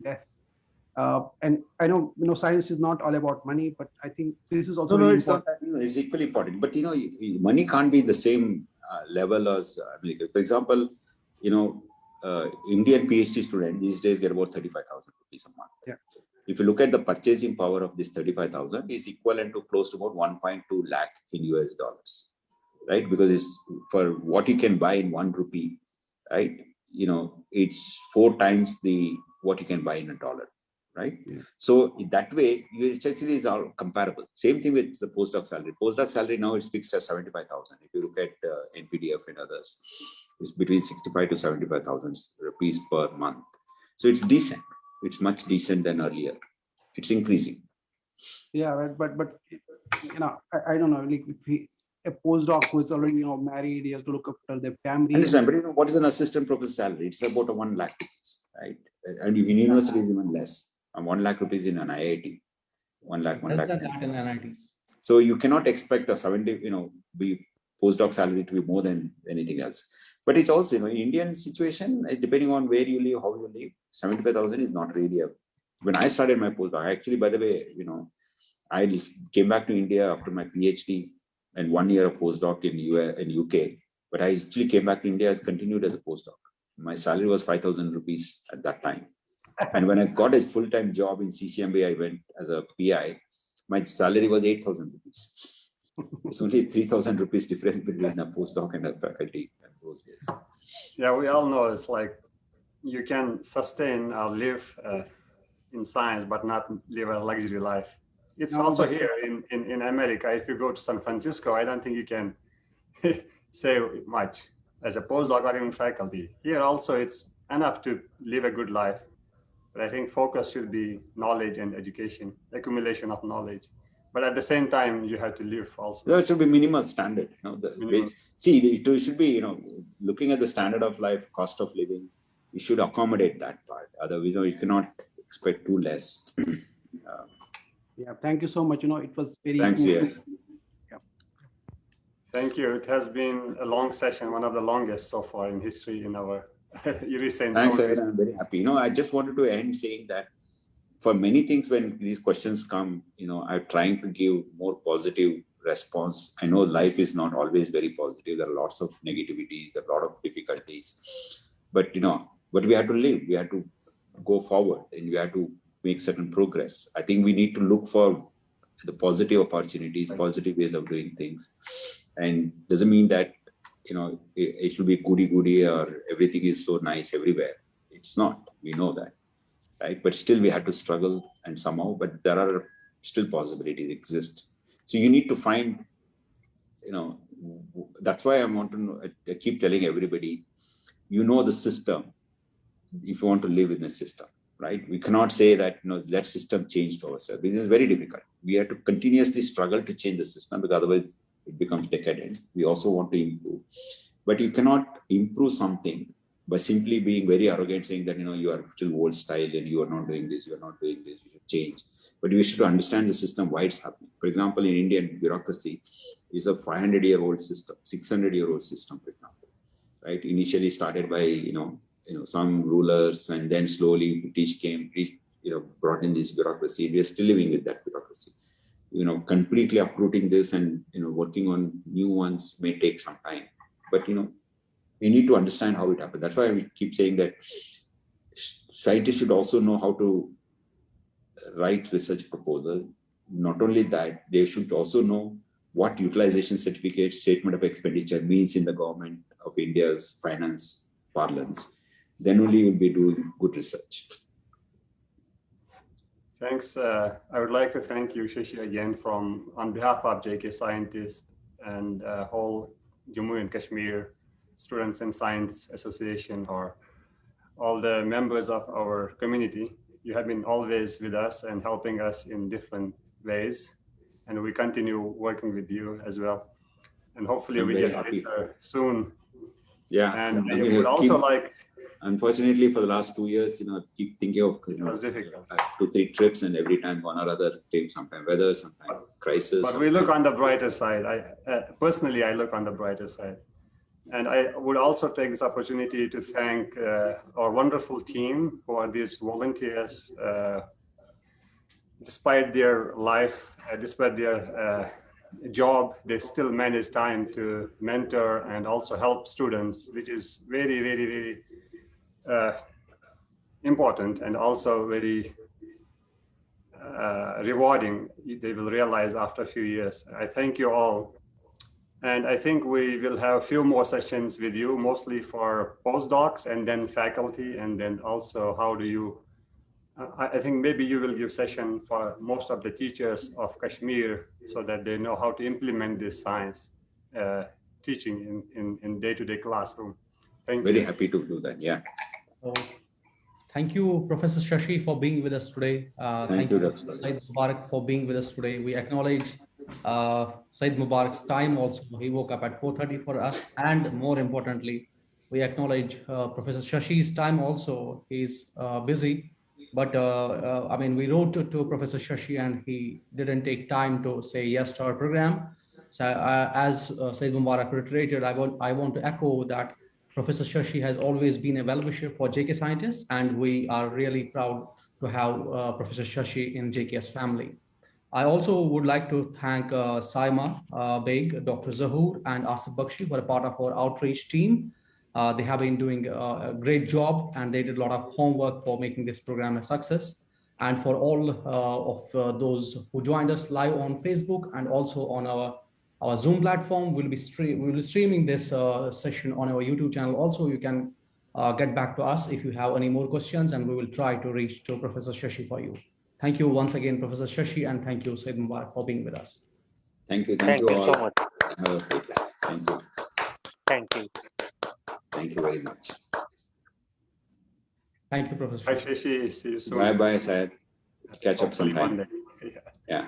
D: less. And I know science is not all about money, but I think this is also
C: No,
D: very
C: it's not
D: important.
C: that, it's equally important. But money can't be the same level as America. For example, Indian PhD student these days get about 35,000 rupees a month.
D: Yeah.
C: If you look at the purchasing power of this 35,000, is equivalent to close to about 1.2 lakh in US dollars, right? Because it's for what you can buy in 1 rupee, right? It's 4 times what you can buy in a dollar, right?
D: Yeah.
C: So that way, it actually is all comparable. Same thing with the postdoc salary. Postdoc salary now is fixed at 75,000. If you look at NPDF and others, it's between 65 to 75,000 rupees per month. So it's decent. It's much decent than earlier. It's increasing.
D: Yeah, right. But I don't know. Like if a postdoc who is already married, he has to look after their family.
C: Understand, but what is an assistant professor salary? It's about 1 lakh rupees, right? And in university is even less. 1 lakh rupees in an IIT, 1 lakh.
B: Less than that in NITs.
C: So you cannot expect a 70, be postdoc salary to be more than anything else. But it's also, in Indian situation, depending on where you live, how you live, 75,000 is not really when I started my postdoc, actually, by the way, I came back to India after my PhD and 1 year of postdoc in UK. But I actually came back to India and continued as a postdoc. My salary was 5,000 rupees at that time. And when I got a full-time job in CCMB, I went as a PI. My salary was 8,000 rupees. It's only 3,000 rupees difference between a postdoc and a faculty in those days.
A: Yeah, we all know it's like you can sustain or live in science, but not live a luxury life. It's also here in America. If you go to San Francisco, I don't think you can save much as a postdoc or even faculty. Here also, it's enough to live a good life. But I think focus should be knowledge and education, accumulation of knowledge. But at the same time, you have to live also.
C: No, it should be minimal standard. See, it should be, looking at the standard of life, cost of living, you should accommodate that part. Otherwise, you cannot expect too less.
D: Yeah, thank you so much. It was very.
C: Thanks, yes.
D: Yeah.
A: Thank you. It has been a long session, one of the longest so far in history in our recent.
C: Thanks, I'm very happy. I just wanted to end saying that for many things, when these questions come, I'm trying to give more positive response. I know life is not always very positive. There are lots of negativities, there are a lot of difficulties, but we have to live. We have to go forward, and we have to make certain progress. I think we need to look for the positive opportunities, positive ways of doing things, and doesn't mean that it will be goody or everything is so nice everywhere. It's not. We know that. Right, but still we had to struggle and somehow, but there are still possibilities exist. So you need to find, that's why I want to know, I keep telling everybody, the system, if you want to live in a system, right? We cannot say that, that system changed ourselves. This is very difficult. We have to continuously struggle to change the system, because otherwise it becomes decadent. We also want to improve, but you cannot improve something by simply being very arrogant, saying that, you are still old style and you are not doing this, you are not doing this, you should change. But we should understand the system, why it's happening. For example, in Indian bureaucracy, is a 500-year-old system, 600-year-old system, for example, right? Initially started by, some rulers, and then slowly British came, brought in this bureaucracy. We are still living with that bureaucracy. Completely uprooting this and, working on new ones may take some time. But, we need to understand how it happened. That's why we keep saying that scientists should also know how to write research proposal. Not only that, they should also know what utilization certificate, statement of expenditure means in the government of India's finance parlance. Then only you'll be doing good research.
A: Thanks. I would like to thank you, Shashi, again on behalf of JK Scientists and whole Jammu and Kashmir Students and Science Association, or all the members of our community. You have been always with us and helping us in different ways, and we continue working with you as well. And hopefully we get IISER soon.
C: Yeah,
A: and I would also like.
C: Unfortunately, for the last 2 years, keep thinking of
A: it was difficult.
C: 2-3 trips, and every time one or other thing, sometimes weather, sometimes crisis.
A: But we look on the brighter side. Personally, I look on the brighter side. And I would also take this opportunity to thank our wonderful team who are these volunteers. Despite their life, despite their job, they still manage time to mentor and also help students, which is very, very, very important and also very rewarding. They will realize after a few years. I thank you all. And I think we will have a few more sessions with you, mostly for postdocs and then faculty, and then also how do you, I think maybe you will give session for most of the teachers of Kashmir so that they know how to implement this science teaching in day-to-day classroom. Thank you.
C: Very happy to do that, yeah.
B: So, thank you, Professor Shashi, for being with us today.
C: Thank you, Dr.
B: Said Mubarak, for being with us today. We acknowledge Said Mubarak's time also. He woke up at 4:30 for us. And more importantly, we acknowledge Professor Shashi's time also. He's busy. But I mean, we wrote to Professor Shashi and he didn't take time to say yes to our program. So as Said Mubarak reiterated, I want to echo that Professor Shashi has always been a well-wisher for JK scientists, and we are really proud to have Professor Shashi in JKS family. I also would like to thank Saima Beg, Dr. Zahoor, and Asif Bakshi for a part of our outreach team. They have been doing a great job, and they did a lot of homework for making this program a success. And for all of those who joined us live on Facebook and also on our Zoom platform, we'll be streaming this session on our YouTube channel. Also, you can get back to us if you have any more questions, and we will try to reach to Professor Shashi for you. Thank you once again, Professor Shashi, and thank you, Said Mubarak, for being with us.
C: Thank you.
F: Thank you
C: all.
F: so much.
C: Have a great day. Thank you.
F: Thank you.
C: Thank you very much.
B: Thank you, Professor.
A: Bye, Shashi. See you soon.
C: Bye-bye, Syed. Catch up
A: Hopefully
C: sometime.
A: one day.
C: Yeah.